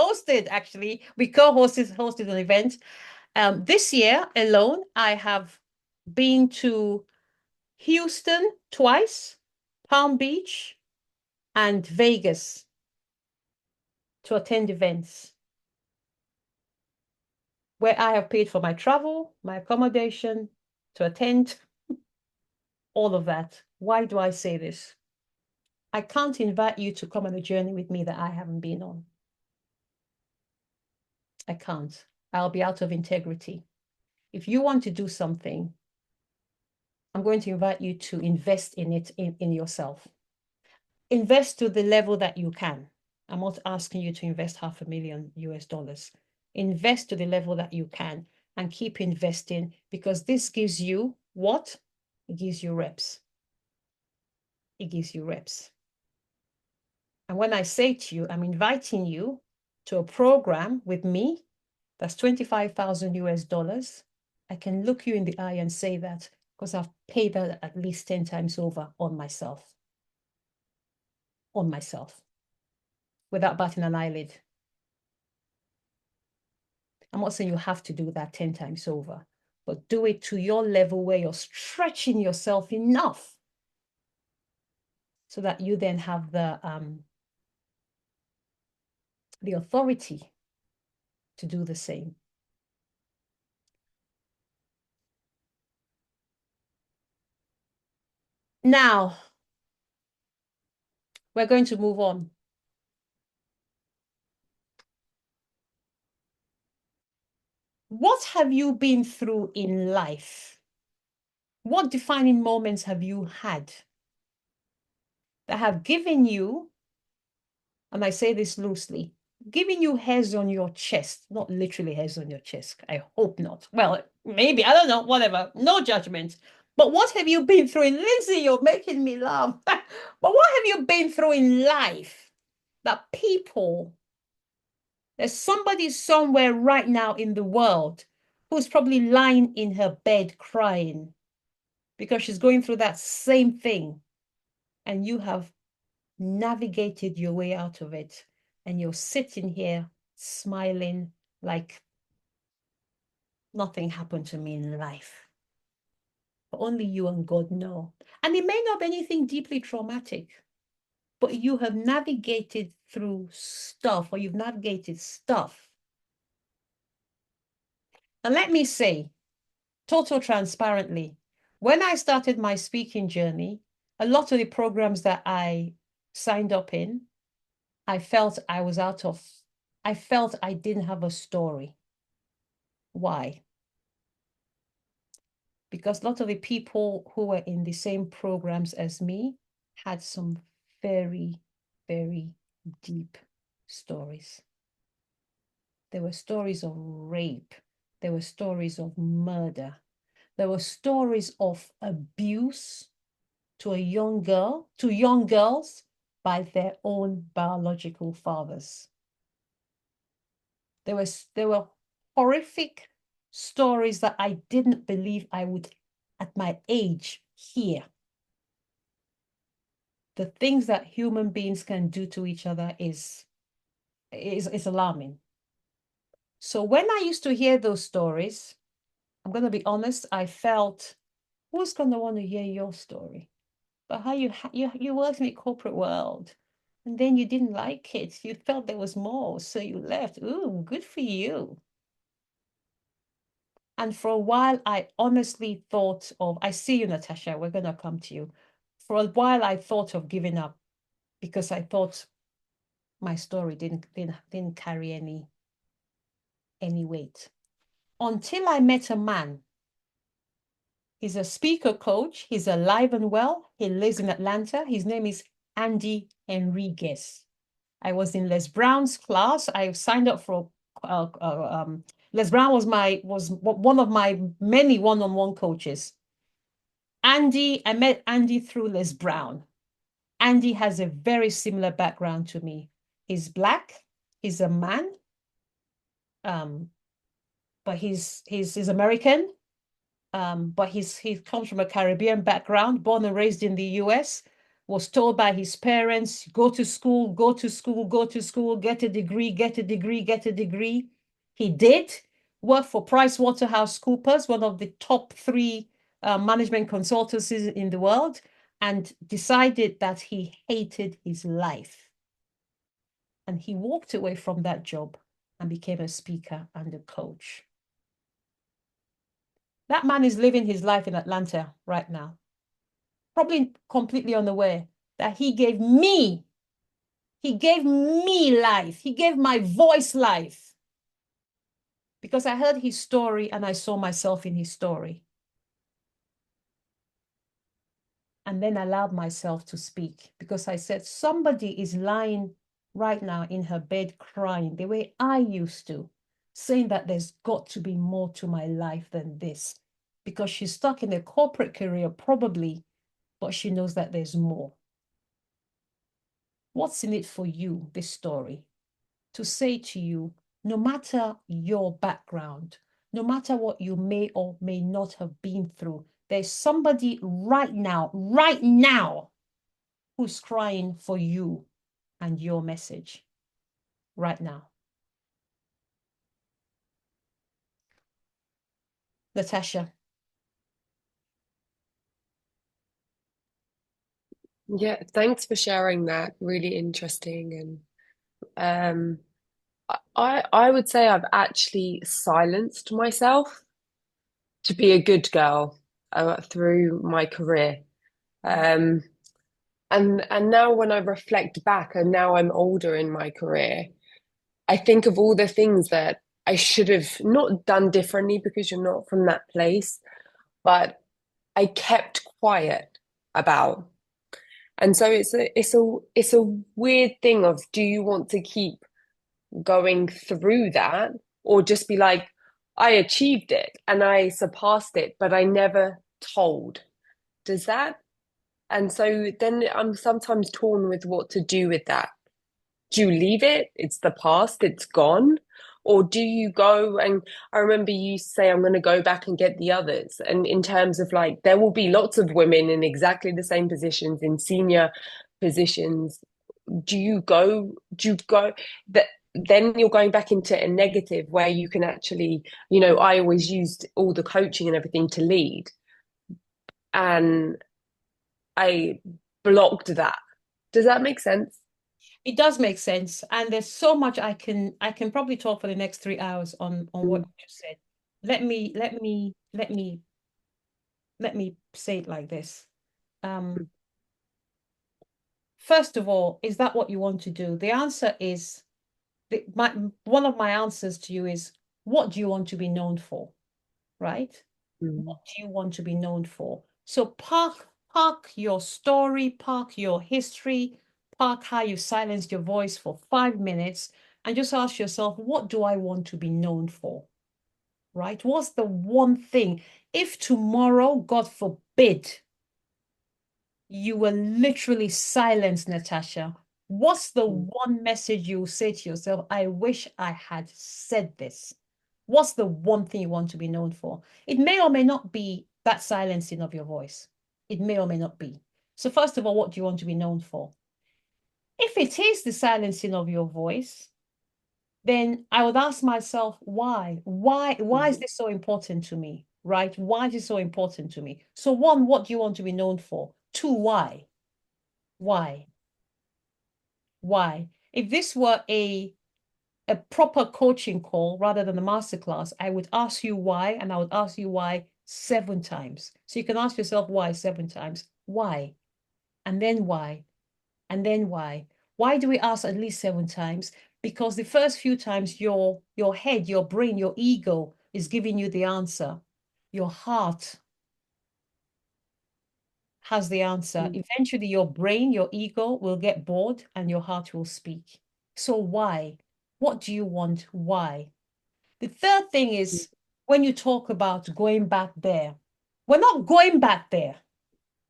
hosted an event. This year alone, I have been to Houston twice, Palm Beach, and Vegas to attend events where I have paid for my travel, my accommodation, to attend all of that. Why do I say this? I can't invite you to come on a journey with me that I haven't been on. I can't. I'll be out of integrity. If you want to do something, I'm going to invite you to invest in it, in yourself. Invest to the level that you can. I'm not asking you to invest $500,000 US. Invest to the level that you can and keep investing, because this gives you what? It gives you reps. It gives you reps. And when I say to you, I'm inviting you to a program with me that's $25,000 US, I can look you in the eye and say that because I've paid that at least 10 times over on myself. On myself. Without batting an eyelid. I'm not saying you have to do that 10 times over, but do it to your level where you're stretching yourself enough so that you then have the authority to do the same. Now, we're going to move on. What have you been through in life? What defining moments have you had that have given you, and I say this loosely, giving you hairs on your chest, not literally hairs on your chest, I hope not. Well, maybe, I don't know, whatever, no judgment. But what have you been through? And Lindsay, you're making me laugh. But what have you been through in life that people, there's somebody somewhere right now in the world who's probably lying in her bed crying because she's going through that same thing, and you have navigated your way out of it, and you're sitting here smiling like nothing happened to me in life. But only you and God know. And it may not be anything deeply traumatic, but you have navigated through stuff, or you've navigated stuff. And let me say, total transparently, when I started my speaking journey, a lot of the programs that I signed up in, I felt I felt I didn't have a story. Why? Because a lot of the people who were in the same programs as me had some very, very deep stories. There were stories of rape. There were stories of murder. There were stories of abuse to young girls by their own biological fathers. There were horrific stories that I didn't believe I would, at my age, hear. The things that human beings can do to each other is alarming. So when I used to hear those stories, I'm going to be honest, I felt, who's going to want to hear your story? But how you worked in the corporate world, and then you didn't like it. You felt there was more, so you left. Ooh, good for you. And for a while, I honestly thought of, I see you, Natasha, we're going to come to you. For a while, I thought of giving up because I thought my story didn't carry any weight. Until I met a man. He's a speaker coach. He's alive and well. He lives in Atlanta. His name is Andy Enriquez. I was in Les Brown's class. I signed up for Les Brown was one of my many one-on-one coaches. I met Andy through Les Brown. Andy has a very similar background to me. He's Black. He's a man. But he's American. But he comes from a Caribbean background, born and raised in the US, was told by his parents, go to school, go to school, go to school, get a degree, get a degree, get a degree. He did work for PricewaterhouseCoopers, one of the top 3 management consultancies in the world, and decided that he hated his life. And he walked away from that job and became a speaker and a coach. That man is living his life in Atlanta right now, probably completely unaware that he gave me life. He gave my voice life. because I heard his story and I saw myself in his story. And then allowed myself to speak because I said, somebody is lying right now in her bed crying the way I used to, saying that there's got to be more to my life than this, because she's stuck in a corporate career probably, but she knows that there's more. What's in it for you, this story? To say to you, no matter your background, no matter what you may or may not have been through, there's somebody right now, who's crying for you and your message right now. Natasha. Yeah, thanks for sharing that. Really interesting. And I would say I've actually silenced myself to be a good girl through my career. Um, and now when I reflect back, and now I'm older in my career, I think of all the things that I should have not done differently because you're not from that place, but I kept quiet about. And so it's a weird thing of, do you want to keep going through that, or just be like, I achieved it and I surpassed it, but I never told? Does that? And so then I'm sometimes torn with what to do with that. Do you leave it? It's the past, it's gone. Or do you go, and I remember you say, I'm going to go back and get the others. And in terms of like, there will be lots of women in exactly the same positions, in senior positions. Do you go that? Then you're going back into a negative where you can actually, I always used all the coaching and everything to lead. And I blocked that. Does that make sense? It does make sense. And there's so much I can probably talk for the next 3 hours on what you just said. Let me say it like this. First of all, is that what you want to do? The answer is, one of my answers to you is, what do you want to be known for? Right? What do you want to be known for? So park your story, park your history, park how you silenced your voice for 5 minutes, and just ask yourself, what do I want to be known for? Right? What's the one thing? If tomorrow, God forbid, you were literally silenced, Natasha, what's the one message you say to yourself, I wish I had said this? What's the one thing you want to be known for? It may or may not be that silencing of your voice. It may or may not be. So first of all, what do you want to be known for? If it is the silencing of your voice, then I would ask myself, why? Why is this so important to me? Right? Why is it so important to me? So one, what do you want to be known for? Two, why? Why? Why? If this were a proper coaching call rather than a masterclass, I would ask you why, and I would ask you why 7 times. So you can ask yourself why 7 times. Why? And then why? And then why? Why do we ask at least 7 times? Because the first few times your head, your brain, your ego is giving you the answer. Your heart has the answer. Eventually your brain, your ego will get bored and your heart will speak. So why? What do you want? Why? The third thing is, when you talk about going back there, we're not going back there.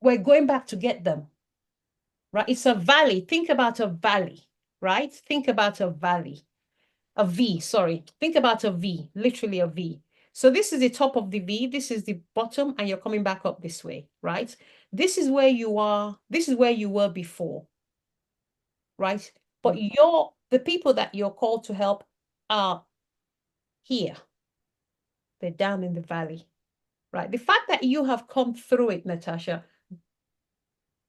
We're going back to get them, right? It's a valley. Think about a valley, right? Think about a valley, a V, sorry. Think about a V, literally a V. So this is the top of the V, this is the bottom, and you're coming back up this way, right? This is where you are, this is where you were before, right? But the people that you're called to help are here. They're down in the valley, right? The fact that you have come through it, Natasha,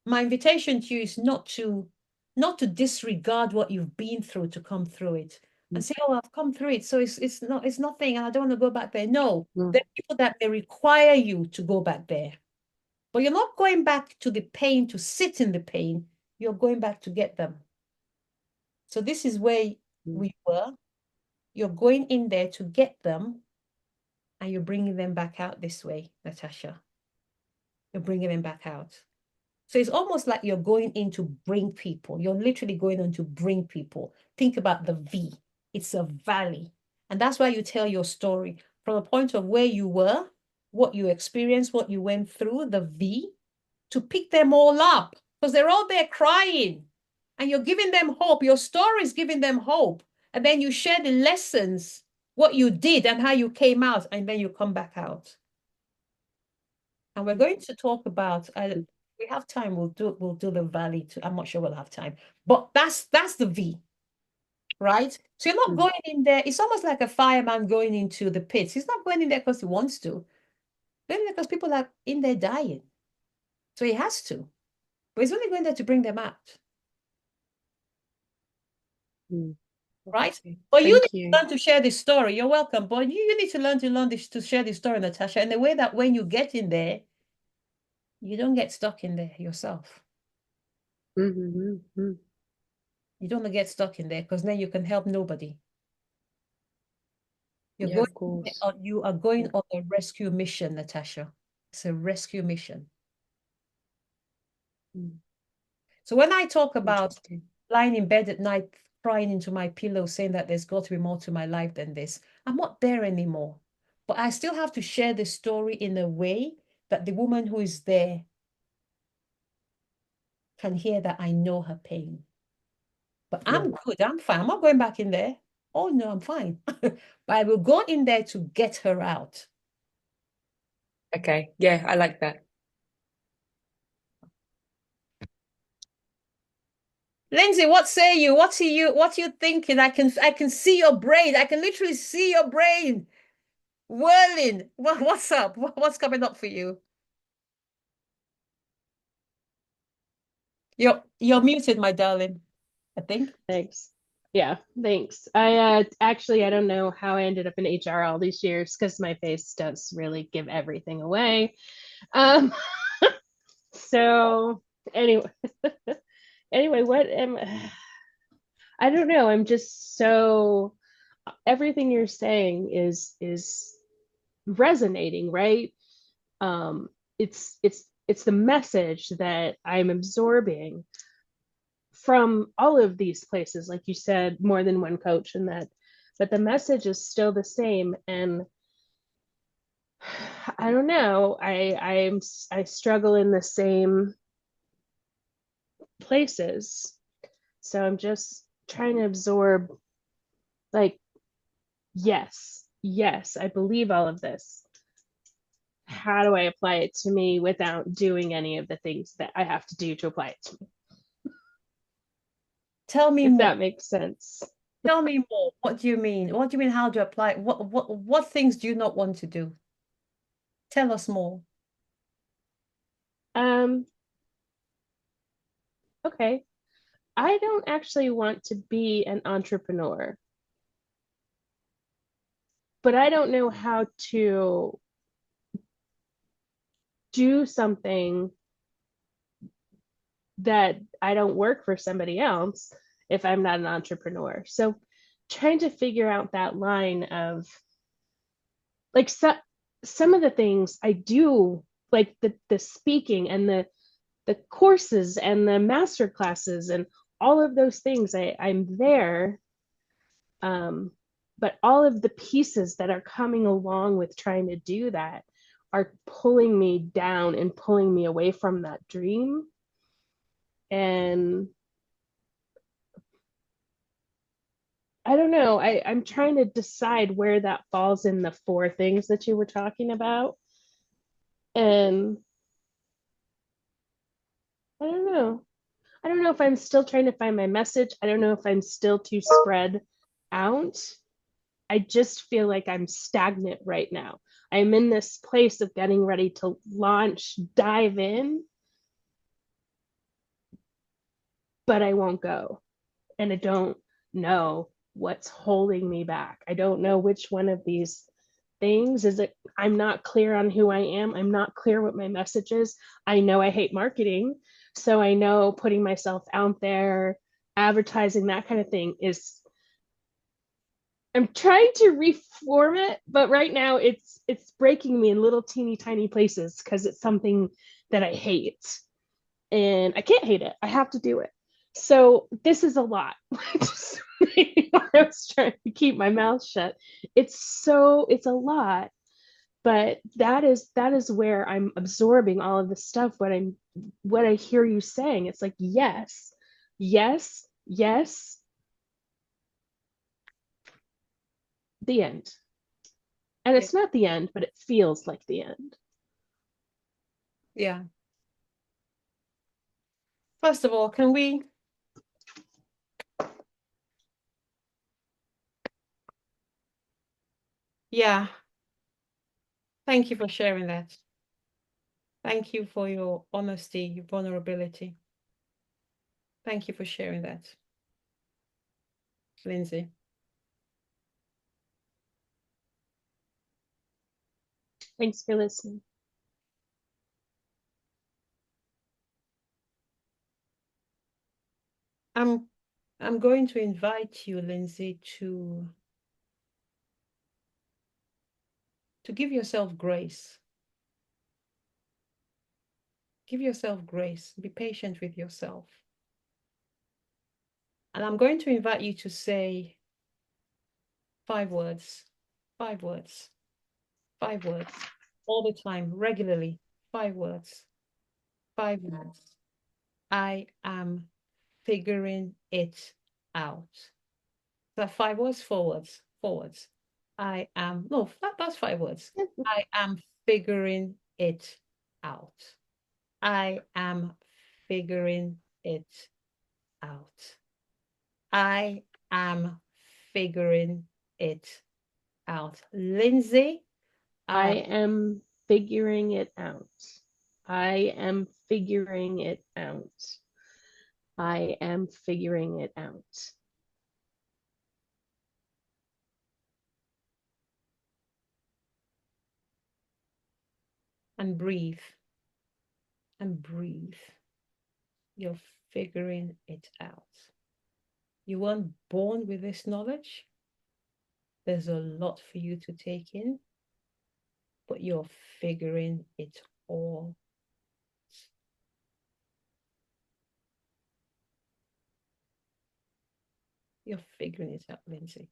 my invitation to you is not to disregard what you've been through to come through it and say, oh, I've come through it, so it's nothing and I don't want to go back there. No, there are people that they require you to go back there. But you're not going back to the pain to sit in the pain. You're going back to get them. So this is where we were. You're going in there to get them and you're bringing them back out this way, Natasha. You're bringing them back out. So it's almost like you're going in to bring people. You're literally going in to bring people. Think about the V. It's a valley. And that's why you tell your story from a point of where you were, what you experienced, what you went through, the V, to pick them all up because they're all there crying and you're giving them hope. Your story is giving them hope. And then you share the lessons, what you did and how you came out, and then you come back out. And we're going to talk about, we have time, we'll do the valley too. I'm not sure we'll have time, but that's the V, right? So you're not going in there. It's almost like a fireman going into the pits. He's not going in there because he wants to. Going in there because people are in there dying. So he has to. But he's only going there to bring them out. Right? But you need to learn to share this story. You're welcome. But you need to learn to share this story, Natasha, in a way that when you get in there, you don't get stuck in there yourself. You don't get stuck in there because then you can help nobody. You are going on a rescue mission, Natasha. It's a rescue mission. So when I talk about lying in bed at night, crying into my pillow, saying that there's got to be more to my life than this, I'm not there anymore. But I still have to share the story in a way that the woman who is there can hear that I know her pain. But I'm good, I'm fine. I'm not going back in there. Oh no, I'm fine. But I will go in there to get her out. Okay, yeah, I like that. Lindsay, what say you? What are you thinking? I can see your brain. I can literally see your brain whirling. What's up? What's coming up for you? You're muted, my darling, I think. Thanks. Yeah, thanks. I actually I don't know how I ended up in HR all these years because my face does really give everything away. So anyway, what am I don't know. I'm just so everything you're saying is resonating, right? It's the message that I'm absorbing from all of these places, like you said, more than one coach, and that, but the message is still the same. And I don't know, I struggle in the same places. So I'm just trying to absorb, like, yes, I believe all of this. How do I apply it to me without doing any of the things that I have to do to apply it to me? Tell me if more. That makes sense. Tell me more. What do you mean? What do you mean? How to apply? What things do you not want to do? Tell us more. Okay. I don't actually want to be an entrepreneur, but I don't know how to do something that I don't work for somebody else if I'm not an entrepreneur. So trying to figure out that line of, like, some of the things I do, like the speaking and the courses and the master classes and all of those things, I'm there. But all of the pieces that are coming along with trying to do that are pulling me down and pulling me away from that dream. And I don't know, I'm trying to decide where that falls in the 4 things that you were talking about. And I don't know if I'm still trying to find my message. I don't know if I'm still too spread out. I just feel like I'm stagnant right now. I'm in this place of getting ready to launch, dive in, but I won't go. And I don't know what's holding me back. I don't know which one of these things is it. I'm not clear on who I am. I'm not clear what my message is. I know I hate marketing. So I know putting myself out there, advertising, that kind of thing is I'm trying to reform it, but right now it's breaking me in little teeny tiny places because it's something that I hate. And I can't hate it. I have to do it. So this is a lot. I was trying to keep my mouth shut. It's a lot, but that is where I'm absorbing all of this stuff. What I hear you saying, it's like yes, yes, yes, the end. And Yeah. it's not the end, but it feels like the end. Yeah. First of all, can we yeah, thank you for sharing that. Thank you for your honesty, your vulnerability. Thank you for sharing that, Lindsay. Thanks for listening. I'm going to invite you, Lindsay, to give yourself grace. Give yourself grace. Be patient with yourself. And I'm going to invite you to say 5 words, 5 words, 5 words, all the time, regularly. 5 words, 5 words. I am figuring it out. That 5 words, 4 words, 4 words. I am, no, that's 5 words. I am figuring it out. I am figuring it out. I am figuring it out. Lindsay, I am figuring it out. I am figuring it out. I am figuring it out. and breathe. And breathe. You're figuring it out. You weren't born with this knowledge. There's a lot for you to take in, but you're figuring it all. You're figuring it out, Lindsay.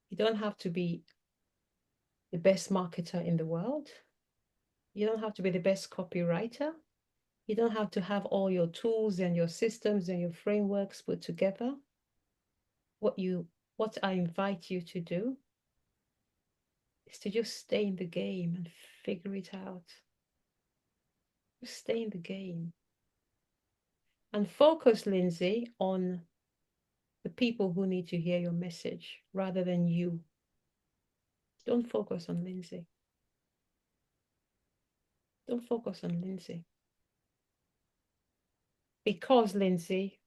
You don't have to be the best marketer in the world. You don't have to be the best copywriter. You don't have to have all your tools and your systems and your frameworks put together. What I invite you to do is to just stay in the game and figure it out. Just stay in the game. And focus, Lindsay, on the people who need to hear your message rather than you. Don't focus on Lindsay. Don't focus on Lindsay. Because Lindsay,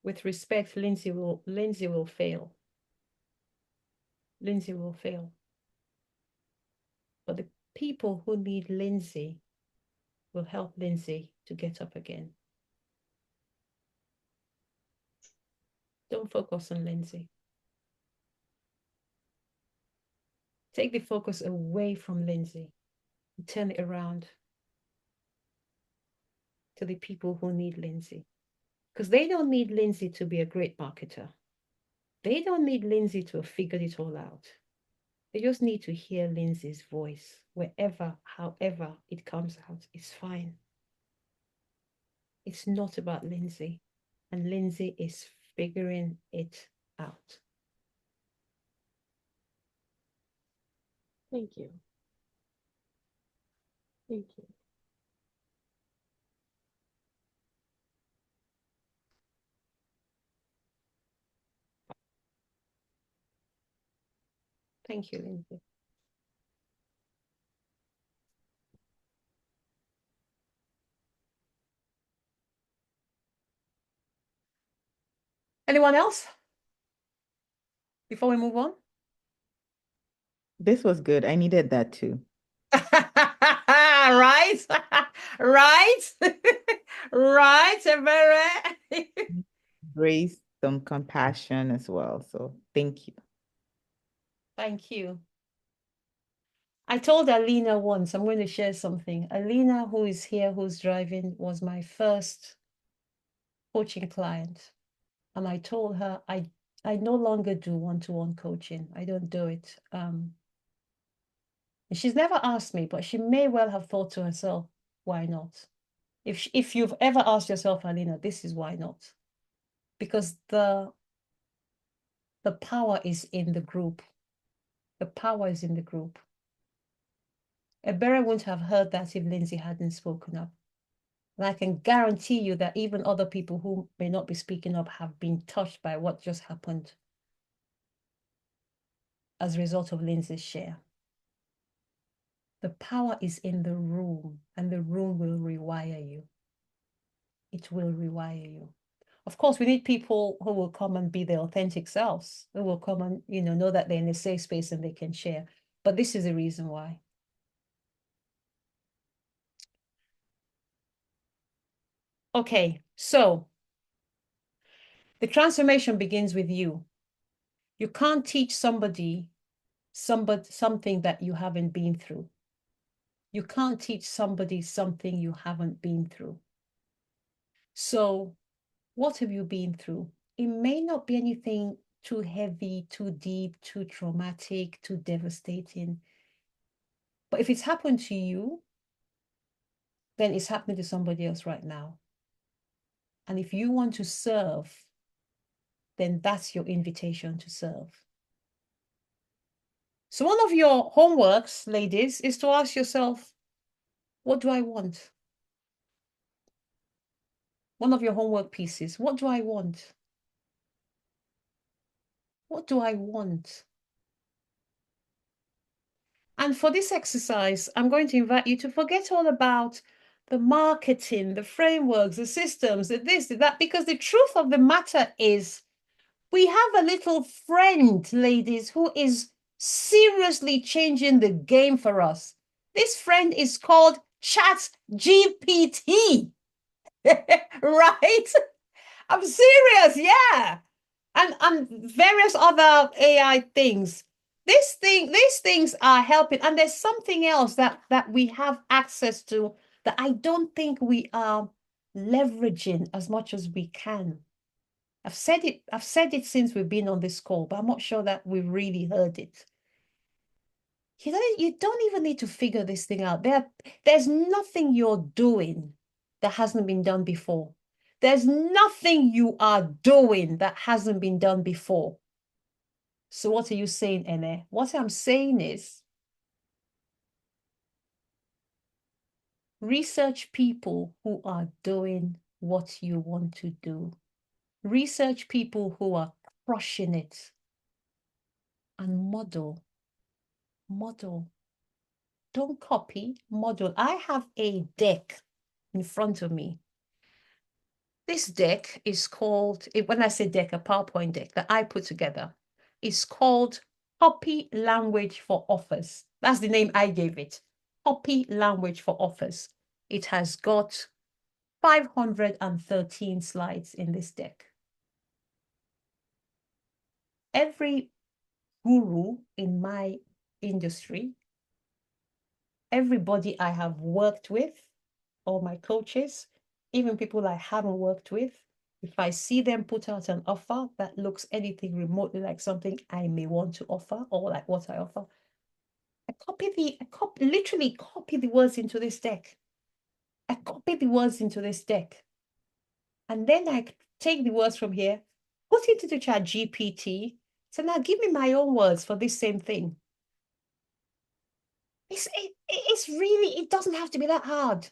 with respect, Lindsay will fail. Lindsay will fail. But the people who need Lindsay will help Lindsay to get up again. Don't focus on Lindsay. Take the focus away from Lindsay and turn it around to the people who need Lindsay. Because they don't need Lindsay to be a great marketer. They don't need Lindsay to have figured it all out. They just need to hear Lindsay's voice wherever, however it comes out. It's fine. It's not about Lindsay. And Lindsay is figuring it out. Thank you. Thank you. Thank you, Lindsay. Anyone else? Before we move on? This was good. I needed that too. Right? Right? Right, Ebere? Grace, some compassion as well. So thank you. Thank you. I told Alina once, I'm going to share something. Alina, who is here, who's driving, was my first coaching client. And I told her I no longer do one-to-one coaching. I don't do it. And she's never asked me, but she may well have thought to herself, why not? If you've ever asked yourself, Alina, this is why not. Because the power is in the group. The power is in the group. Ebere wouldn't have heard that if Lindsay hadn't spoken up. And I can guarantee you that even other people who may not be speaking up have been touched by what just happened as a result of Lindsay's share. The power is in the room, and the room will rewire you. It will rewire you. Of course, we need people who will come and be their authentic selves, who will come and, know that they're in a safe space and they can share. But this is the reason why. Okay, so the transformation begins with you. You can't teach somebody something that you haven't been through. You can't teach somebody something you haven't been through. So what have you been through? It may not be anything too heavy, too deep, too traumatic, too devastating. But if it's happened to you, then it's happening to somebody else right now. And if you want to serve, then that's your invitation to serve. So one of your homeworks, ladies, is to ask yourself, what do I want? One of your homework pieces, what do I want? What do I want? And for this exercise, I'm going to invite you to forget all about the marketing, the frameworks, the systems, the this, the that, because the truth of the matter is we have a little friend, ladies, who is seriously changing the game for us. This friend is called ChatGPT, right? I'm serious, yeah. And various other AI things. These things are helping. And there's something else that we have access to that I don't think we are leveraging as much as we can. I've said it since we've been on this call, but I'm not sure that we really heard it. You don't even need to figure this thing out. There's nothing you're doing that hasn't been done before. There's nothing you are doing that hasn't been done before. So what are you saying, Ene? What I'm saying is research people who are doing what you want to do. Research people who are crushing it and model. Don't copy, model. I have a deck in front of me. This deck is called, when I say deck, a PowerPoint deck that I put together, is called Copy Language for Offers. That's the name I gave it. Copy Language for Offers. It has got 513 slides in this deck. Every guru in my industry, everybody I have worked with, all my coaches, even people I haven't worked with, if I see them put out an offer that looks anything remotely like something I may want to offer or like what I offer, I literally copy the words into this deck. I copy the words into this deck. And then I take the words from here, put it into ChatGPT. So now give me my own words for this same thing. It's really, it doesn't have to be that hard.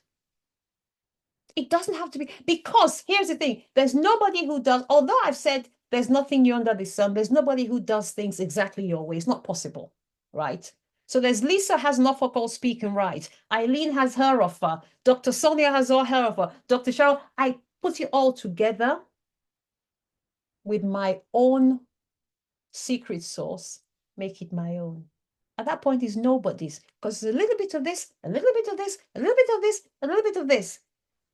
It doesn't have to be, because here's the thing, there's nobody who does, although I've said there's nothing new under the sun, there's nobody who does things exactly your way. It's not possible, right? So there's Lisa has an offer called Speak and Write. Eileen has her offer. Dr. Sonia has her offer. Dr. Cheryl, I put it all together with my own secret sauce, make it my own. At that point, it's nobody's, because it's a little bit of this, a little bit of this, a little bit of this, a little bit of this.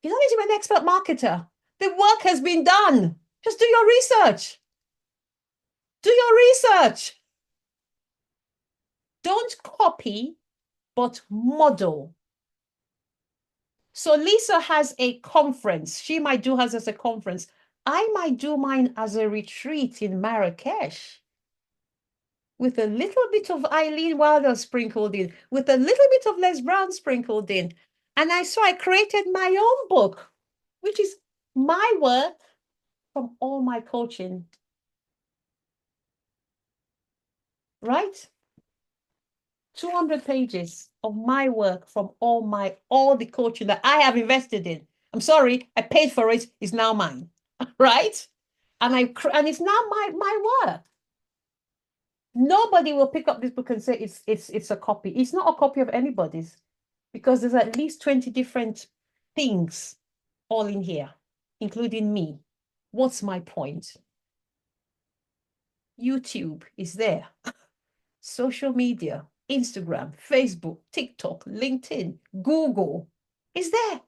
You don't need to be an expert marketer. The work has been done. Just do your research. Do your research. Don't copy, but model. So Lisa has a conference. She might do hers as a conference. I might do mine as a retreat in Marrakesh with a little bit of Eileen Wilder sprinkled in, with a little bit of Les Brown sprinkled in. And I created my own book, which is my work from all my coaching. Right? 200 pages of my work from all the coaching that I have invested in. I'm sorry, I paid for it, it's now mine. Right? And it's now my work. Nobody will pick up this book and say it's a copy. It's not a copy of anybody's, because there's at least 20 different things all in here, including me. What's my point? YouTube is there. Social media, Instagram, Facebook, TikTok, LinkedIn, Google is there.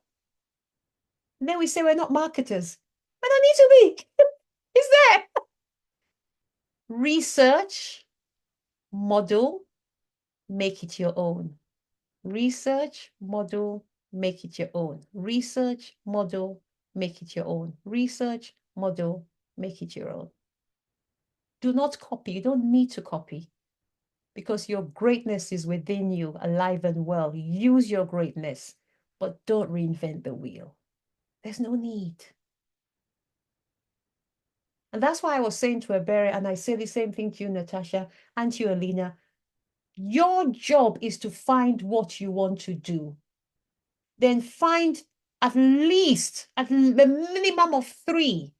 And then we say we're not marketers. But I need to be. It's there. Research, model, make it your own. Research, model, make it your own. Research, model, make it your own. Research, model, make it your own. Do not copy. You don't need to copy, because your greatness is within you, alive and well. Use your greatness, but don't reinvent the wheel. There's no need. And that's why I was saying to Ebere, and I say the same thing to you, Natasha, and to you, Alina. Your job is to find what you want to do. Then find at least, at the minimum of 3.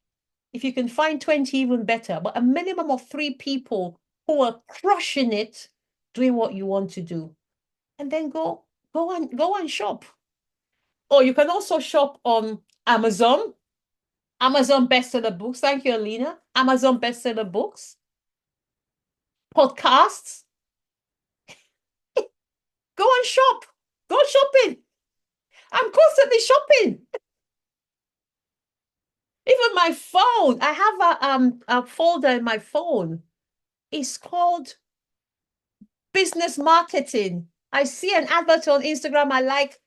If you can find 20, even better, but a minimum of 3 people who are crushing it, doing what you want to do. And then go and shop. Or you can also shop on Amazon bestseller books. Thank you, Alina. Amazon bestseller books. Podcasts. Go and shop. Go shopping. I'm constantly shopping. Even my phone. I have a folder in my phone. It's called business marketing. I see an advert on Instagram I like.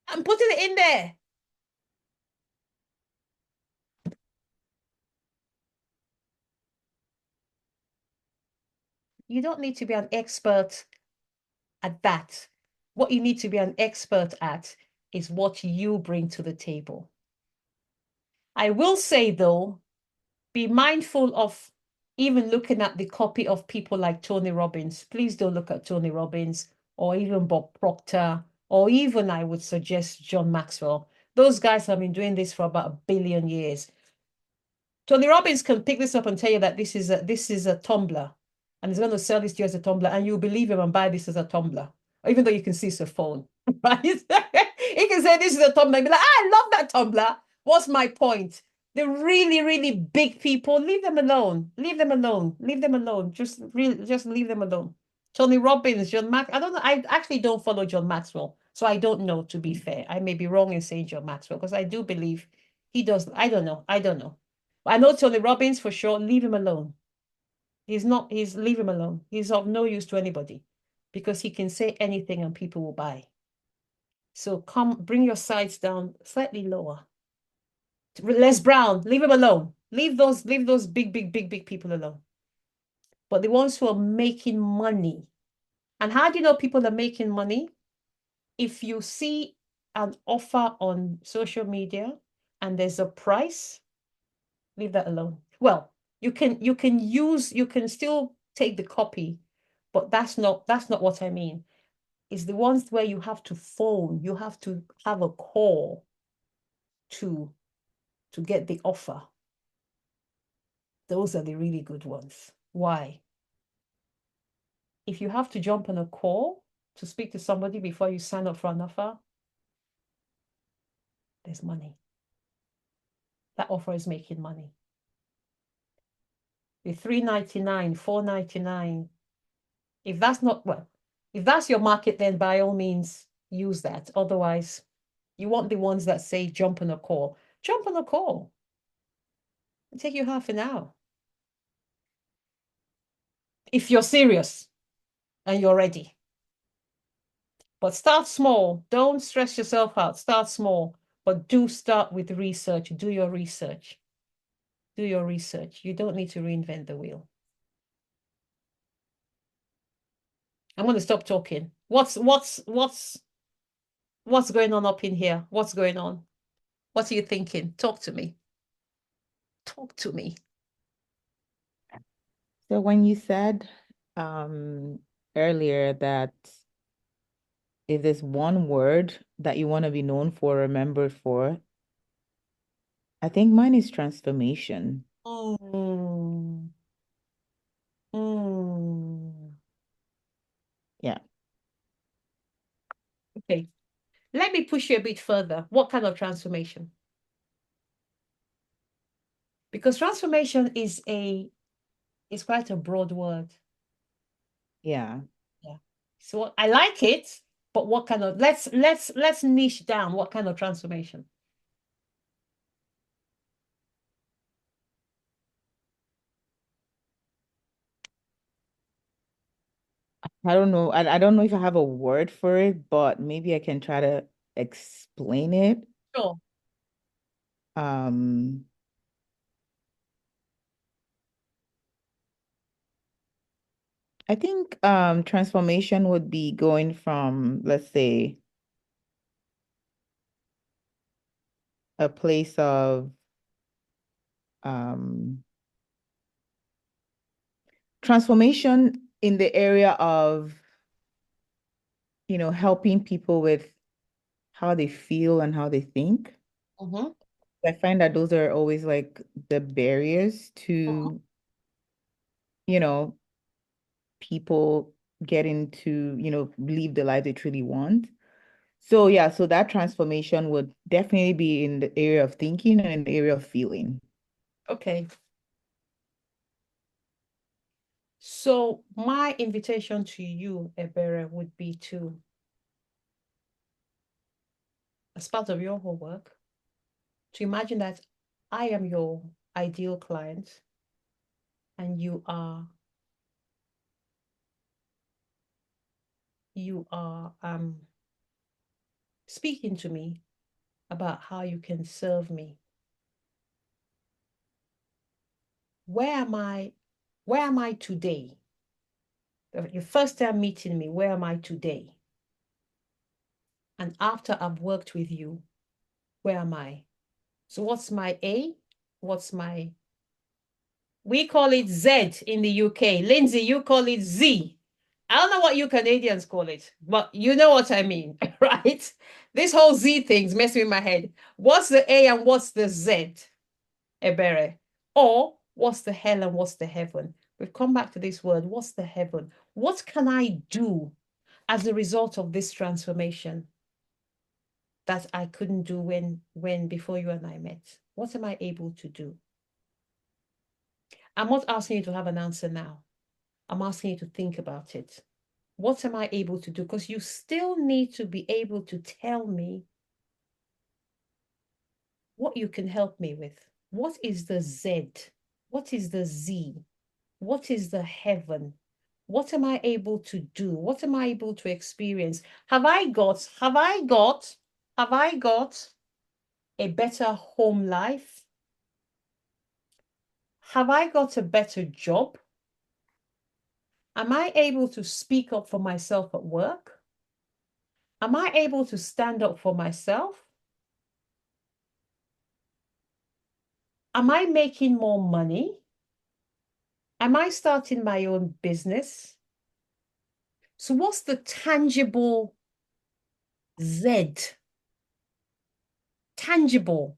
I'm putting it in there. You don't need to be an expert at that. What you need to be an expert at is what you bring to the table. I will say, though, be mindful of even looking at the copy of people like Tony Robbins. Please don't look at Tony Robbins or even Bob Proctor, or even, I would suggest, John Maxwell. Those guys have been doing this for about 1 billion years. Tony Robbins can pick this up and tell you that this is a tumbler, and he's going to sell this to you as a tumbler, and you'll believe him and buy this as a tumbler, even though you can see it's a phone, right? He can say this is a tumbler and be like, I love that tumbler. What's my point? The really, really big people, leave them alone. Leave them alone. Leave them alone. Just leave them alone. Tony Robbins, John Max. I don't know. I actually don't follow John Maxwell, so I don't know, to be fair. I may be wrong in saying John Maxwell, because I do believe he does. I don't know. I know Tony Robbins for sure. Leave him alone. Leave him alone. He's of no use to anybody, because he can say anything and people will buy. So bring your sides down slightly lower. Les Brown, leave him alone. Leave those big people alone. But the ones who are making money. And how do you know people are making money? If you see an offer on social media and there's a price, leave that alone. Well, you can still take the copy, but that's not what I mean. It's the ones where you have to phone, you have to have a call to get the offer. Those are the really good ones. Why? If you have to jump on a call to speak to somebody before you sign up for an offer, there's money. That offer is making money. The $3.99, $4.99, if that's your market, then by all means use that. Otherwise, you want the ones that say jump on a call. Jump on a call. It'll take you half an hour. If you're serious. and you're ready. But start small. Don't stress yourself out. Start small, but do start with research. Do your research. Do your research. You don't need to reinvent the wheel. I'm going to stop talking. What's going on up in here? What's going on? What are you thinking? Talk to me. Talk to me. So when you said earlier that if there's one word that you want to be known for, remembered for, I think mine is transformation. Mm. Mm. Yeah. Okay. Let me push you a bit further. What kind of transformation? Because transformation is quite a broad word. Yeah. Yeah. So I like it, but what kind of let's niche down. What kind of transformation? I don't know. I don't know if I have a word for it, but maybe I can try to explain it. Sure. Um, I think transformation would be going from, let's say, a place of um transformation in the area of, helping people with how they feel and how they think. Mm-hmm. I find that those are always like the barriers to, you know, people getting to, live the life they truly want. So yeah, so that transformation would definitely be in the area of thinking and in the area of feeling. Okay. So my invitation to you, Ebere, would be to, as part of your homework, to imagine that I am your ideal client and you are speaking to me about how you can serve me. Where am I today? Your first time meeting me, where am I today? And after I've worked with you, where am I? So what's my A? We call it Z in the UK. Lindsay, you call it Z. I don't know what you Canadians call it, but you know what I mean, right? This whole Z thing's messing with my head. What's the A and what's the Z, Ebere? Or what's the hell and what's the heaven? We've come back to this word. What's the heaven? What can I do as a result of this transformation that I couldn't do when before you and I met? What am I able to do? I'm not asking you to have an answer now. I'm asking you to think about it. What am I able to do? Because you still need to be able to tell me what you can help me with. What is the Z? What is the Z? What is the heaven? What am I able to do? What am I able to experience? Have I got a better home life? Have I got a better job? Am I able to speak up for myself at work? Am I able to stand up for myself? Am I making more money? Am I starting my own business? So what's the tangible Z? Tangible.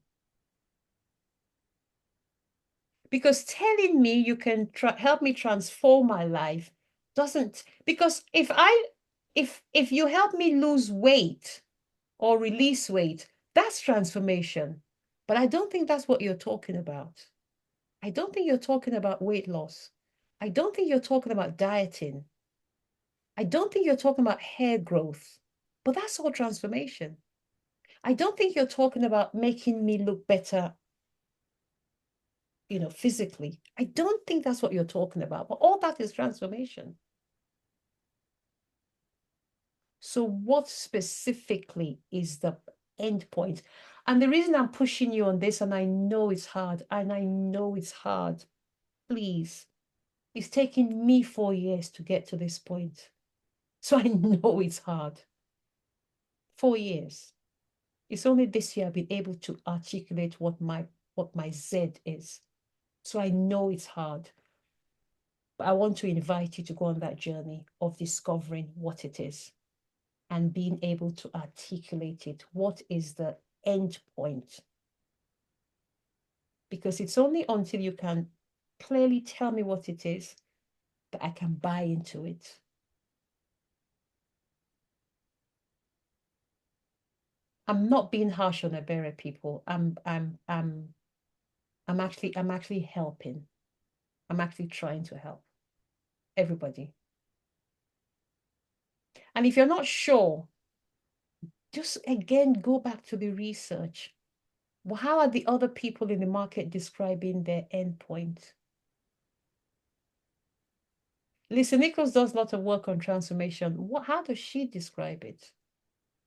Because telling me you can help me transform my life doesn't, because if you help me lose weight or release weight, that's transformation. But I don't think that's what you're talking about. I don't think you're talking about weight loss. I don't think you're talking about dieting. I don't think you're talking about hair growth, but that's all transformation. I don't think you're talking about making me look better, physically. I don't think that's what you're talking about, but all that is transformation. So what specifically is the end point? And the reason I'm pushing you on this, and I know it's hard, please, it's taken me 4 years to get to this point. So I know it's hard. 4 years. It's only this year I've been able to articulate what my Z is. So I know it's hard. But I want to invite you to go on that journey of discovering what it is and being able to articulate it. What is the end point? Because it's only until you can clearly tell me what it is that I can buy into it. I'm not being harsh on Ebere, people. I'm actually helping. I'm actually trying to help everybody. And if you're not sure, just again, go back to the research. Well, how are the other people in the market describing their endpoint? Lisa Nichols does a lot of work on transformation. How does she describe it?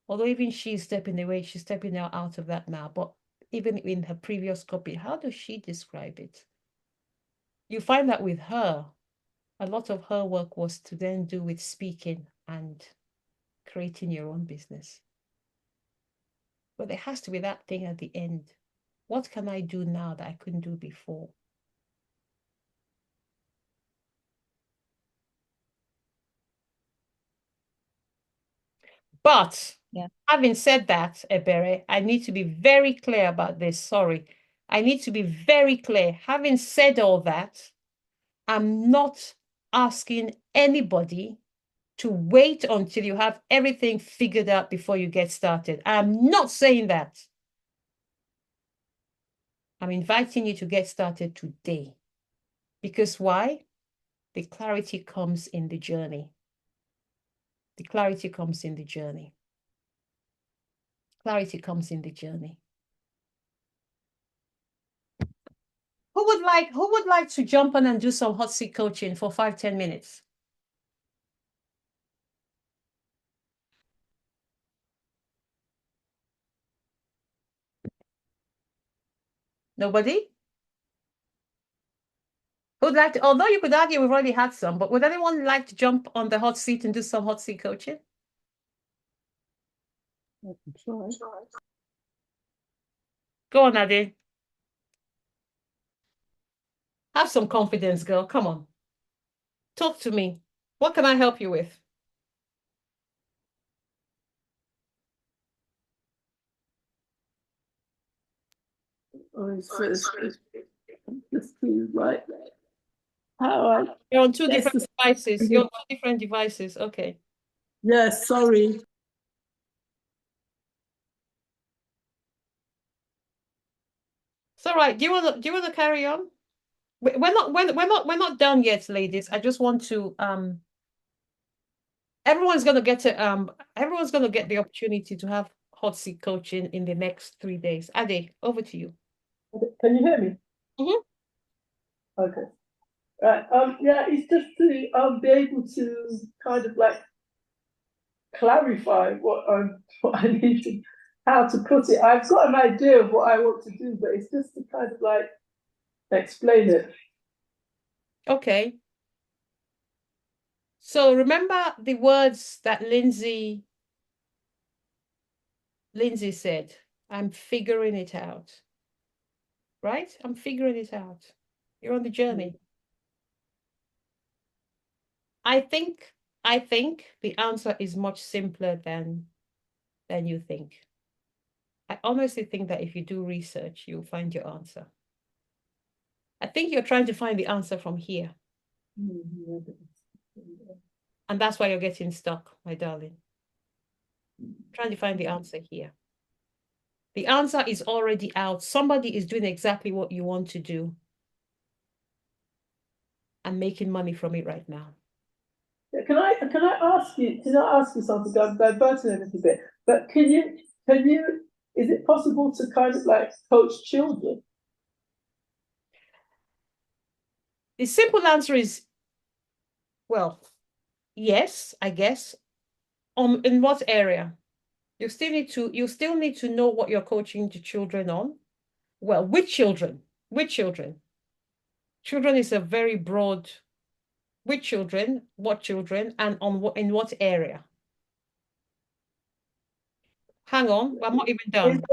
Although even she's stepping away, she's stepping out of that now. But even in her previous copy, how does she describe it? You find that with her, a lot of her work was to then do with speaking and creating your own business. But there has to be that thing at the end. What can I do now that I couldn't do before? But having said that, Ebere, I need to be very clear about this. Sorry. I need to be very clear. Having said all that, I'm not asking anybody to wait until you have everything figured out before you get started. I'm not saying that. I'm inviting you to get started today. Because why? The clarity comes in the journey. The clarity comes in the journey. Clarity comes in the journey. Who would like to jump on and do some hot seat coaching for 5-10 minutes? Nobody? Who'd like to, although you could argue we've already had some, but would anyone like to jump on the hot seat and do some hot seat coaching? Sure. Go on, Ade. Have some confidence, girl. Come on. Talk to me. What can I help you with? Just to like how I You're on two Yes, different devices. You're on two different devices. Okay. yes, sorry. It's all right. Do you want to carry on? We're not done yet, ladies. I just want to everyone's gonna get the opportunity to have hot seat coaching in the next 3 days. Ade, over to you. Can you hear me? Mhm. Okay. Right. Yeah, it's just to be able to kind of like clarify what I need to, how to put it. I've got an idea of what I want to do, but it's just to kind of like explain it. Okay. So remember the words that Lindsay said, I'm figuring it out. Right? I'm figuring it out. You're on the journey. I think the answer is much simpler than you think. I honestly think that if you do research, you'll find your answer. I think you're trying to find the answer from here. And that's why you're getting stuck, my darling. Trying to find the answer here. The answer is already out. Somebody is doing exactly what you want to do and making money from it right now. Can I ask you something? I'm diverting a little bit, but can you is it possible to kind of like coach children? The simple answer is, well, yes, I guess. In what area? You still need to know what you're coaching the children on. Well, which children? Which children? Children is a very broad. Which children? What children? And in what area? Hang on, I'm not even done.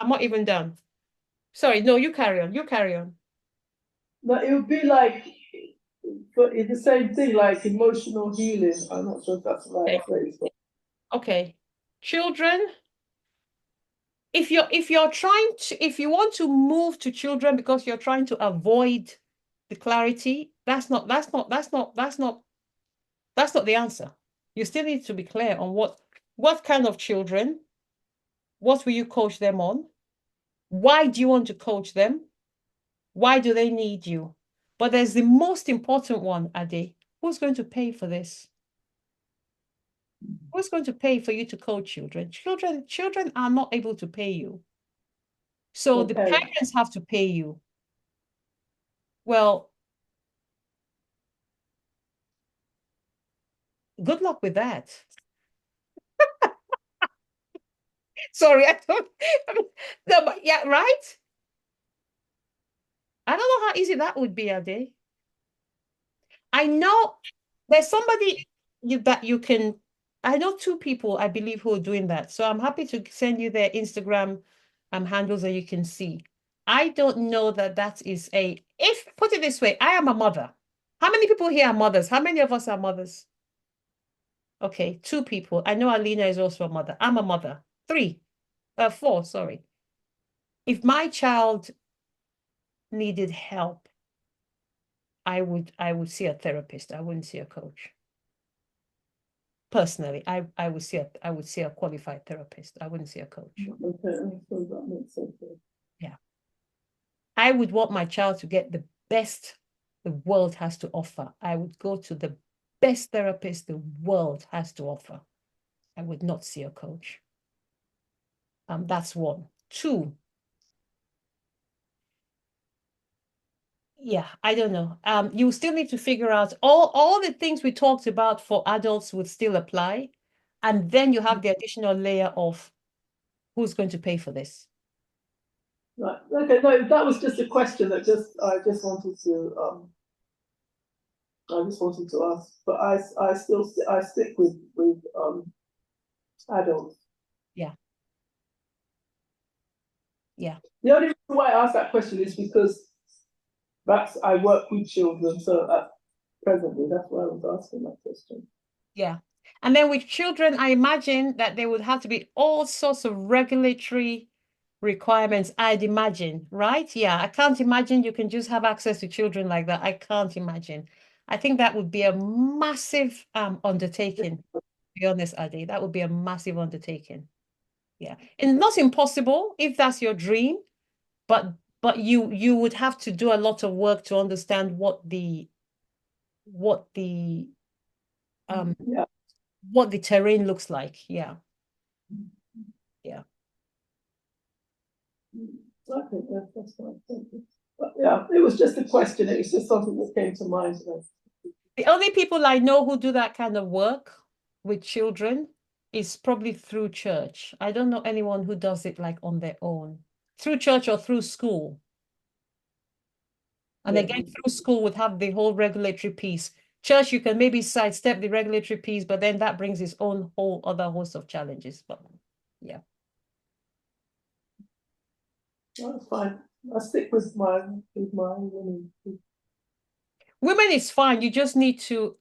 I'm not even done. Sorry, no, you carry on. You carry on. But it would be like, but it's the same thing, like emotional healing. I'm not sure if that's the right phrase. But Okay. Children, if you want to move to children because you're trying to avoid the clarity, that's not the answer. You still need to be clear on what kind of children, what will you coach them on? Why do you want to coach them? Why do they need you? But there's the most important one, Ade. Who's going to pay for this? Who's going to pay for you to coach children? Children are not able to pay you. So the Okay. parents have to pay you. Well, good luck with that. Sorry, I don't no, but yeah, right? I don't know how easy that would be, Ade. I know there's somebody that you can. I know two people, I believe, who are doing that. So I'm happy to send you their Instagram handles that you can see. I don't know that is if put it this way, I am a mother. How many people here are mothers? How many of us are mothers? Okay, two people. I know Alina is also a mother. I'm a mother. Four, sorry. If my child needed help, I would see a therapist. I wouldn't see a coach. Personally, I would see a qualified therapist. I wouldn't see a coach. Okay, so that makes sense. Yeah. I would want my child to get the best the world has to offer. I would go to the best therapist the world has to offer. I would not see a coach. That's one. Two. Yeah, I don't know. You still need to figure out all the things we talked about for adults would still apply. And then you have the additional layer of who's going to pay for this. Right. Okay. No, that was just a question that I just wanted to ask. But I stick with adults. Yeah. Yeah. The only reason why I asked that question is because I work with children, so presently that's why I was asking that question. Yeah. And then with children, I imagine that there would have to be all sorts of regulatory requirements, I'd imagine, right? Yeah, I can't imagine you can just have access to children like that. I can't imagine. I think that would be a massive undertaking, to be honest, Ade. That would be a massive undertaking. Yeah. And not impossible if that's your dream, but you would have to do a lot of work to understand what the Yeah. what the terrain looks like. Yeah. Yeah. Okay, that's fine. Thank you. But yeah, it was just a question. It was just something that came to mind. The only people I know who do that kind of work with children is probably through church. I don't know anyone who does it like on their own, through church or through school. And Yeah. again, through school would have the whole regulatory piece. Church, you can maybe sidestep the regulatory piece, but then that brings its own whole other host of challenges. But yeah. That's fine. I stick with my women. Women is fine. You just need to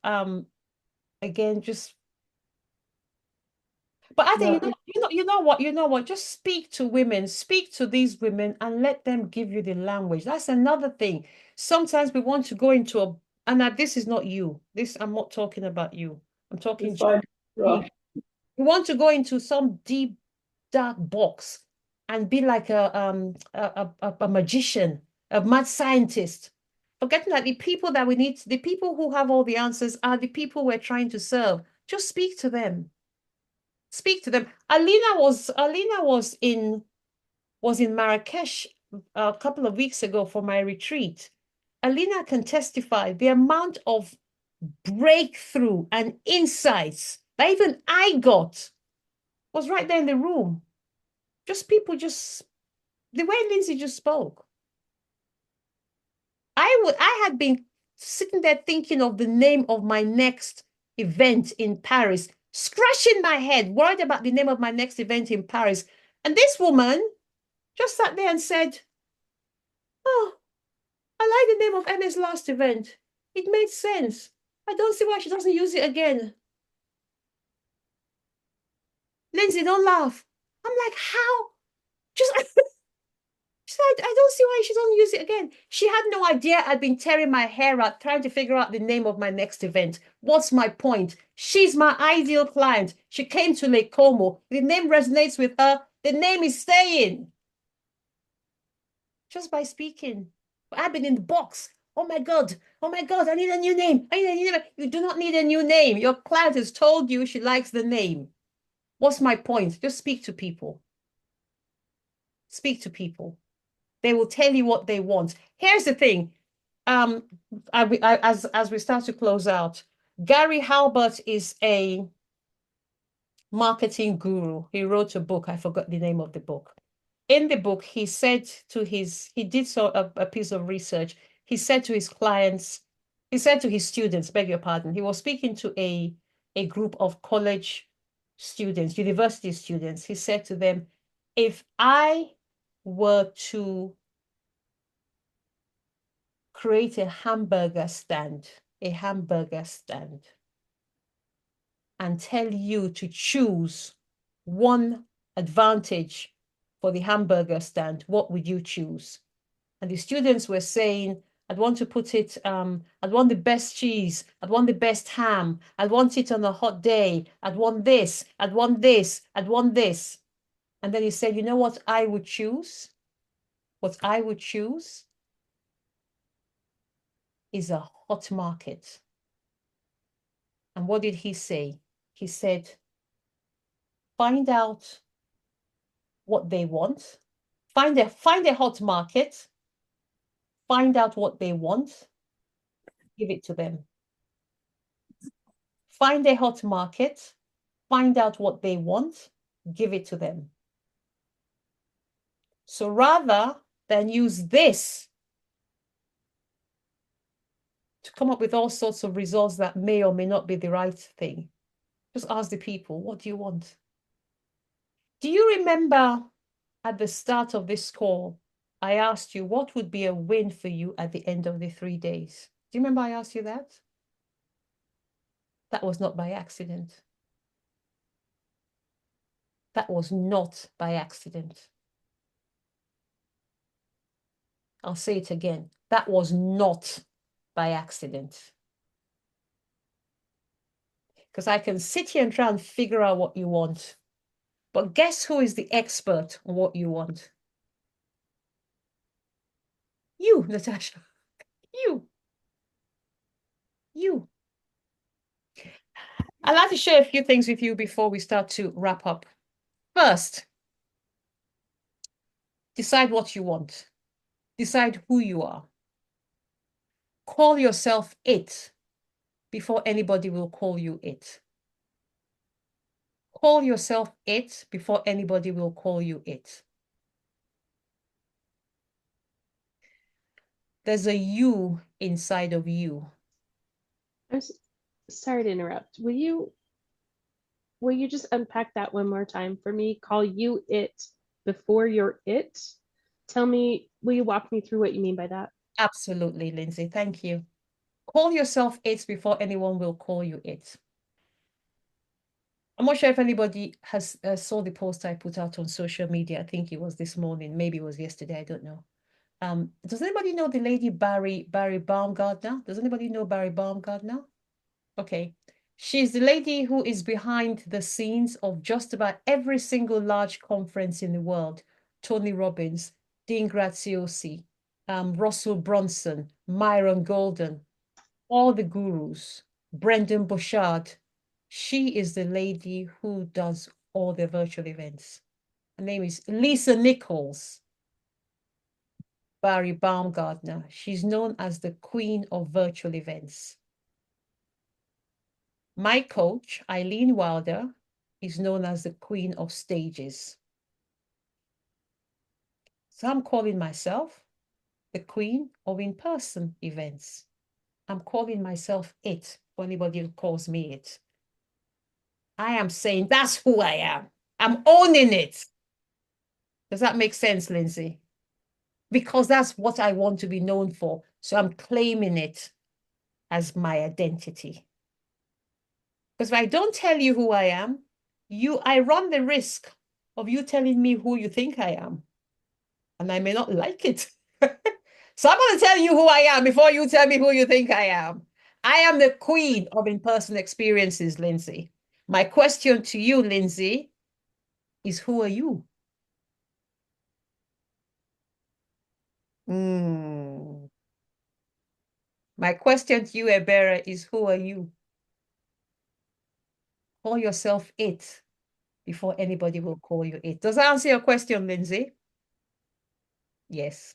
again just but I think you know what, just speak to women, speak to these women and let them give you the language. That's another thing. Sometimes we want to go into this is not you. I'm not talking about you. I'm talking It's fine. we want to go into some deep dark box and be like a magician, a mad scientist, forgetting that the people that we need, the people who have all the answers are the people we're trying to serve. Just speak to them. Speak to them. Alina was in Marrakesh a couple of weeks ago for my retreat. Alina can testify the amount of breakthrough and insights that even I got was right there in the room. Just people just, the way Lindsay just spoke. I had been sitting there thinking of the name of my next event in Paris, scratching my head, worried about the name of my next event in Paris. And this woman just sat there and said, oh, I like the name of Emma's last event. It made sense. I don't see why she doesn't use it again. Lindsay, don't laugh. I'm like, how? Just She's like, I don't see why she doesn't use it again. She had no idea I'd been tearing my hair out trying to figure out the name of my next event. What's my point? She's my ideal client. She came to Lake Como. The name resonates with her. The name is staying. Just by speaking. But I've been in the box. Oh my God. Oh my God. I need a new name. I need a new name. You do not need a new name. Your client has told you she likes the name. What's my point? Just speak to people. Speak to people. They will tell you what they want. Here's the thing. As we start to close out, Gary Halbert is a marketing guru. He wrote a book. I forgot the name of the book. In the book, he said to he did a piece of research. He said to his clients, he said to his students, beg your pardon, he was speaking to a group of college students, university students. He said to them, if I were to create a hamburger stand, and tell you to choose one advantage for the hamburger stand, what would you choose? And the students were saying, I'd want to put it, I'd want the best cheese, I'd want the best ham, I'd want it on a hot day, I'd want this, I'd want this, I'd want this. And then he said, you know what I would choose? What I would choose is a hot market. And what did he say? He said, find out what they want, find a hot market, find out what they want, give it to them. Find a hot market, find out what they want, give it to them. So rather than use this to come up with all sorts of results that may or may not be the right thing, just ask the people, what do you want? Do you remember at the start of this call, I asked you what would be a win for you at the end of the 3 days? Do you remember I asked you that? That was not by accident. That was not by accident. I'll say it again. That was not by accident. Because I can sit here and try and figure out what you want. But guess who is the expert on what you want? You, Natasha. You. I'd like to share a few things with you before we start to wrap up. First, decide what you want. Decide who you are. Call yourself it before anybody will call you it. Call yourself it before anybody will call you it. There's a you inside of you. I'm sorry to interrupt. Will you just unpack that one more time for me? Call you it before you're it. Will you walk me through what you mean by that? Absolutely, Lindsay. Thank you. Call yourself it before anyone will call you it. I'm not sure if anybody has saw the post I put out on social media. I think it was this morning. Maybe it was yesterday. I don't know. Does anybody know the lady Barry Baumgartner? Does anybody know Barry Baumgartner? Okay. She's the lady who is behind the scenes of just about every single large conference in the world. Tony Robbins, Dean Graziosi, Russell Brunson, Myron Golden, all the gurus, Brendan Burchard. She is the lady who does all the virtual events. Her name is Lisa Nichols. Barry Baumgartner. She's known as the queen of virtual events. My coach, Eileen Wilder, is known as the Queen of Stages. So I'm calling myself the Queen of in-person events. I'm calling myself it, for anybody who calls me it. I am saying that's who I am. I'm owning it. Does that make sense, Lindsay? Because that's what I want to be known for. So I'm claiming it as my identity. Because if I don't tell you who I am, I run the risk of you telling me who you think I am. And I may not like it. So I'm going to tell you who I am before you tell me who you think I am. I am the queen of in-person experiences, Lindsay. My question to you, Lindsay, is who are you? My question to you, Ebere, is who are you? Call yourself it before anybody will call you it. Does that answer your question, Lindsay? Yes.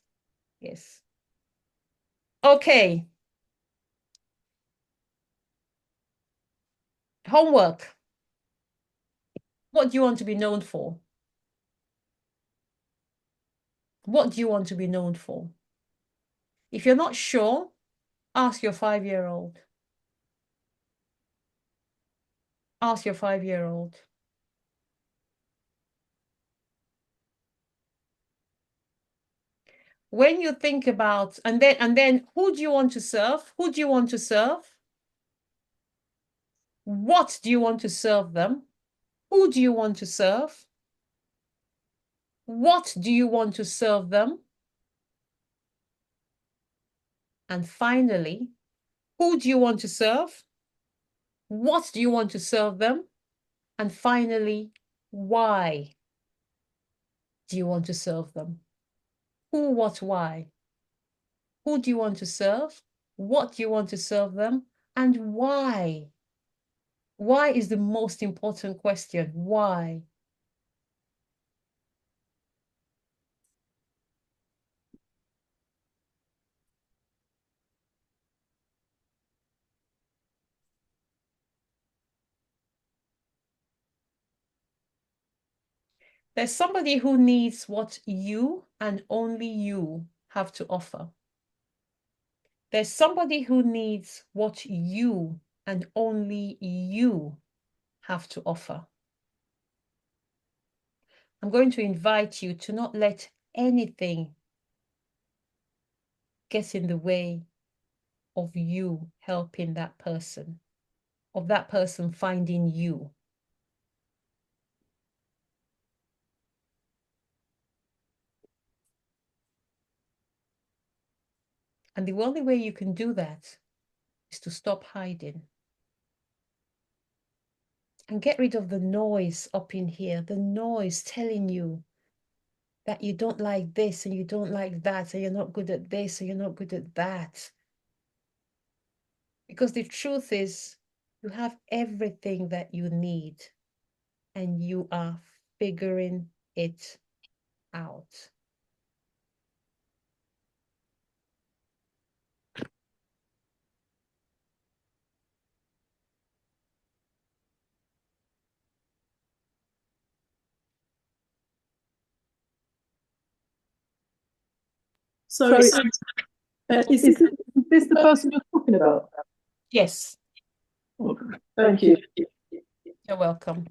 Yes. Okay. Homework. What do you want to be known for? What do you want to be known for? If you're not sure, ask your 5-year-old. Ask your 5-year-old. When you think about, and then who do you want to serve? Who do you want to serve? What do you want to serve them? Who do you want to serve? What do you want to serve them? And finally, who do you want to serve? What do you want to serve them? And finally, why do you want to serve them? Who, what, why? Who do you want to serve? What do you want to serve them? And why? Why is the most important question. Why? There's somebody who needs what you and only you have to offer. There's somebody who needs what you and only you have to offer. I'm going to invite you to not let anything get in the way of you helping that person, of that person finding you. And the only way you can do that is to stop hiding. And get rid of the noise up in here, the noise telling you that you don't like this and you don't like that, and you're not good at this and you're not good at that. Because the truth is, you have everything that you need and you are figuring it out. Sorry, is this the person you're talking about? Yes, Oh, thank you. you're welcome.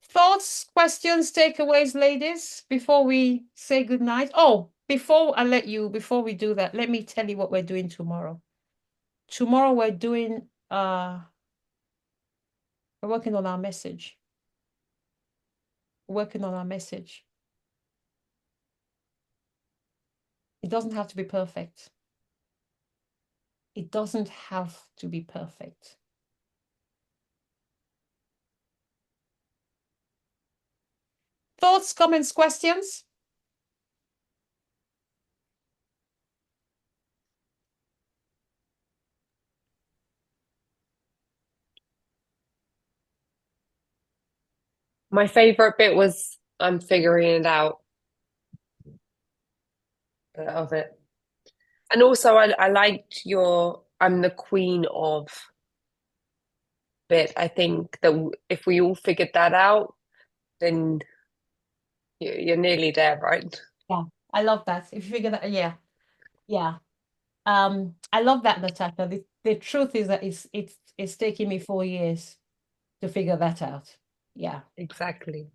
Thoughts, questions, takeaways, ladies, before we say goodnight? Oh, before we do that, let me tell you what we're doing tomorrow. Tomorrow we're doing, we're working on our message. Working on our message. It doesn't have to be perfect. It doesn't have to be perfect. Thoughts, comments, questions? My favorite bit was I'm figuring it out of it. And also I liked your I'm the queen of bit. I think that if we all figured that out, then you're nearly there, right? Yeah, I love that. If you figure that, yeah, yeah. I love that, Natasha. The truth is that it's taking me 4 years to figure that out. Yeah, Exactly.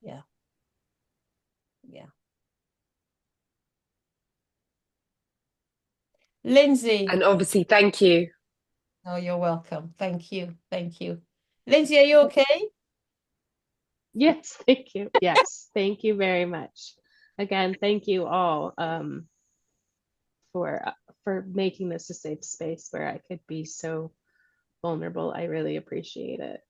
yeah, yeah. Lindsay, And obviously, thank you. oh, you're welcome. Thank you. Thank you. Lindsay, are you okay? Yes, thank you. Yes, thank you very much. Again, thank you all for making this a safe space where I could be so vulnerable. I really appreciate it.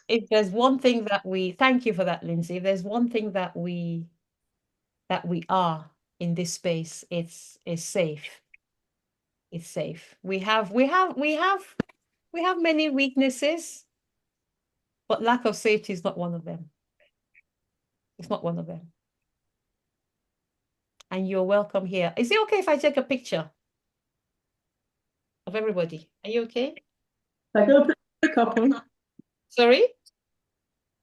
If there's one thing that thank you for that, Lindsay. If there's one thing that we are in this space, it's safe. It's safe. We have many weaknesses, but lack of safety is not one of them. It's not one of them. And you're welcome here. Is it okay if I take a picture of everybody? Are you okay? Should I go and put my makeup on? Sorry?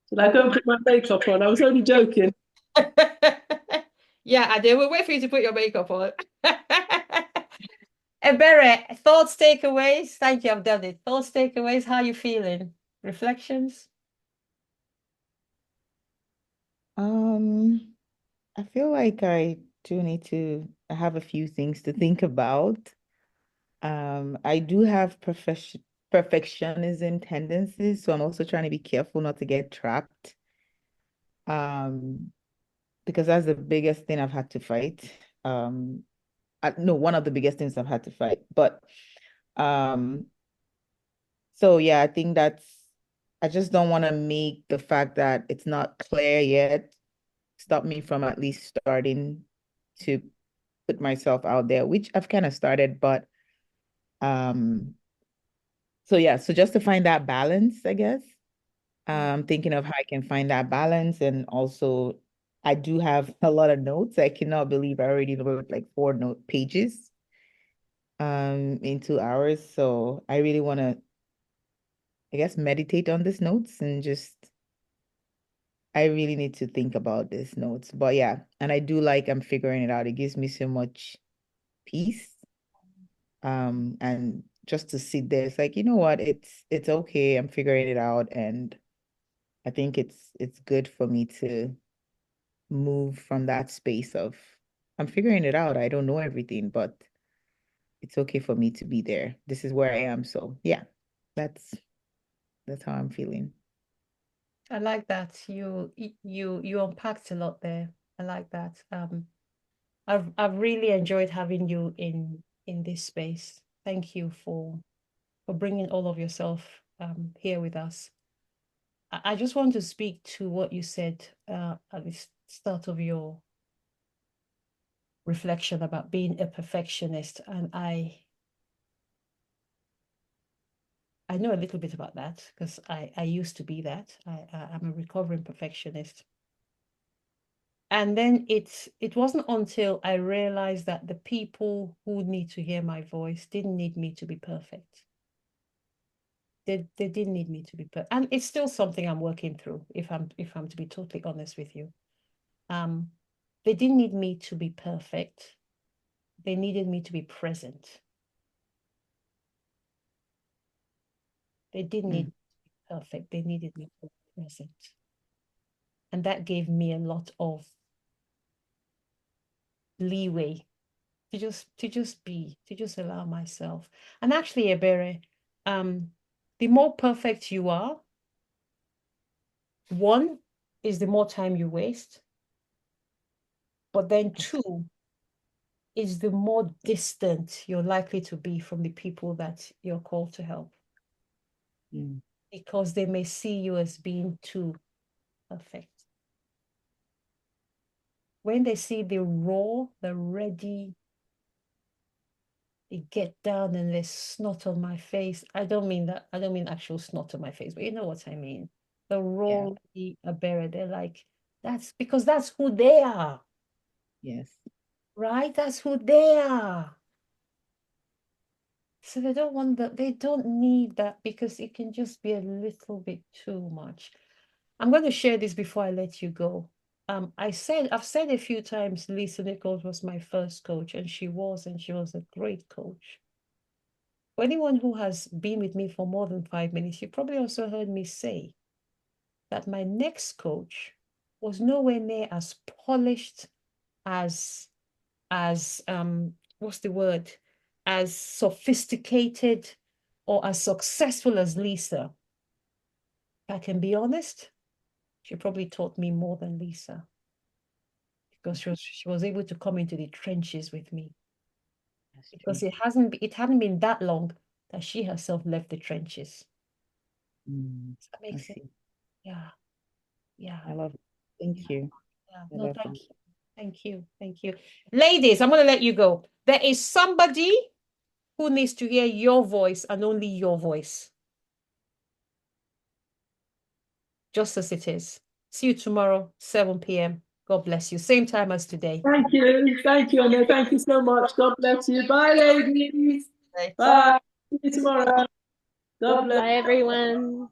Should I go and put my makeup on? I was only joking. Yeah, I did. We'll wait for you to put your makeup on. Ebere, thoughts, takeaways. Thank you, I've done it. Thoughts, takeaways. How are you feeling? Reflections? I feel like I do need to have a few things to think about. I do have perfectionism tendencies, so I'm also trying to be careful not to get trapped. Because that's the biggest thing I've had to fight. No, one of the biggest things I've had to fight. But so yeah, I think I just don't want to make the fact that it's not clear yet stop me from at least starting to put myself out there, which I've kind of started, but so yeah, so just to find that balance, I guess. Thinking of how I can find that balance, and also I do have a lot of notes. I cannot believe I already wrote like 4 note pages in 2 hours. So I really want to, I guess, meditate on these notes and just I really need to think about these notes. But yeah, and I do like I'm figuring it out. It gives me so much peace. And just to sit there, it's like, you know what, it's okay. I'm figuring it out. And I think it's good for me to move from that space of I'm figuring it out. I don't know everything, but it's okay for me to be there. This is where I am. So yeah, that's how I'm feeling. I like that. You unpacked a lot there. I like that. I've really enjoyed having you in this space. Thank you for bringing all of yourself here with us. I just want to speak to what you said at the start of your reflection about being a perfectionist, and I know a little bit about that because I used to be that. I'm a recovering perfectionist. And then it wasn't until I realized that the people who need to hear my voice didn't need me to be perfect. They didn't need me to be perfect. And it's still something I'm working through, if I'm to be totally honest with you. They didn't need me to be perfect. They needed me to be present. They didn't need me to be perfect. They needed me to be present. And that gave me a lot of leeway to just allow myself. And actually, Ebere, the more perfect you are, one is the more time you waste, but then two is the more distant you're likely to be from the people that you're called to help. Because they may see you as being too perfect. When they see the raw, the ready, they get down and there's snot on my face. I don't mean actual snot on my face, but you know what I mean. The raw, the Ebere, they're like, that's because that's who they are. Yes. right? That's who they are. So they don't want that, they don't need that because it can just be a little bit too much. I'm going to share this before I let you go. I've said a few times Lisa Nichols was my first coach, and she was a great coach. For anyone who has been with me for more than 5 minutes, you probably also heard me say that my next coach was nowhere near as polished as what's the word, as sophisticated or as successful as Lisa. If I can be honest, she probably taught me more than Lisa, because she was able to come into the trenches with me, That's because true. it hadn't been that long that she herself left the trenches. Does that I make sense? see. Yeah, yeah, I love it. Thank you. yeah. I No, love thank that. you. Thank you. Thank you. Ladies, I'm going to let you go. There is somebody who needs to hear your voice and only your voice, just as it is. See you tomorrow, 7 p.m. God bless you. Same time as today. Thank you. Thank you, Anna. Thank you so much. God bless you. Bye, ladies. Bye. See you tomorrow. God bless. Bye, everyone.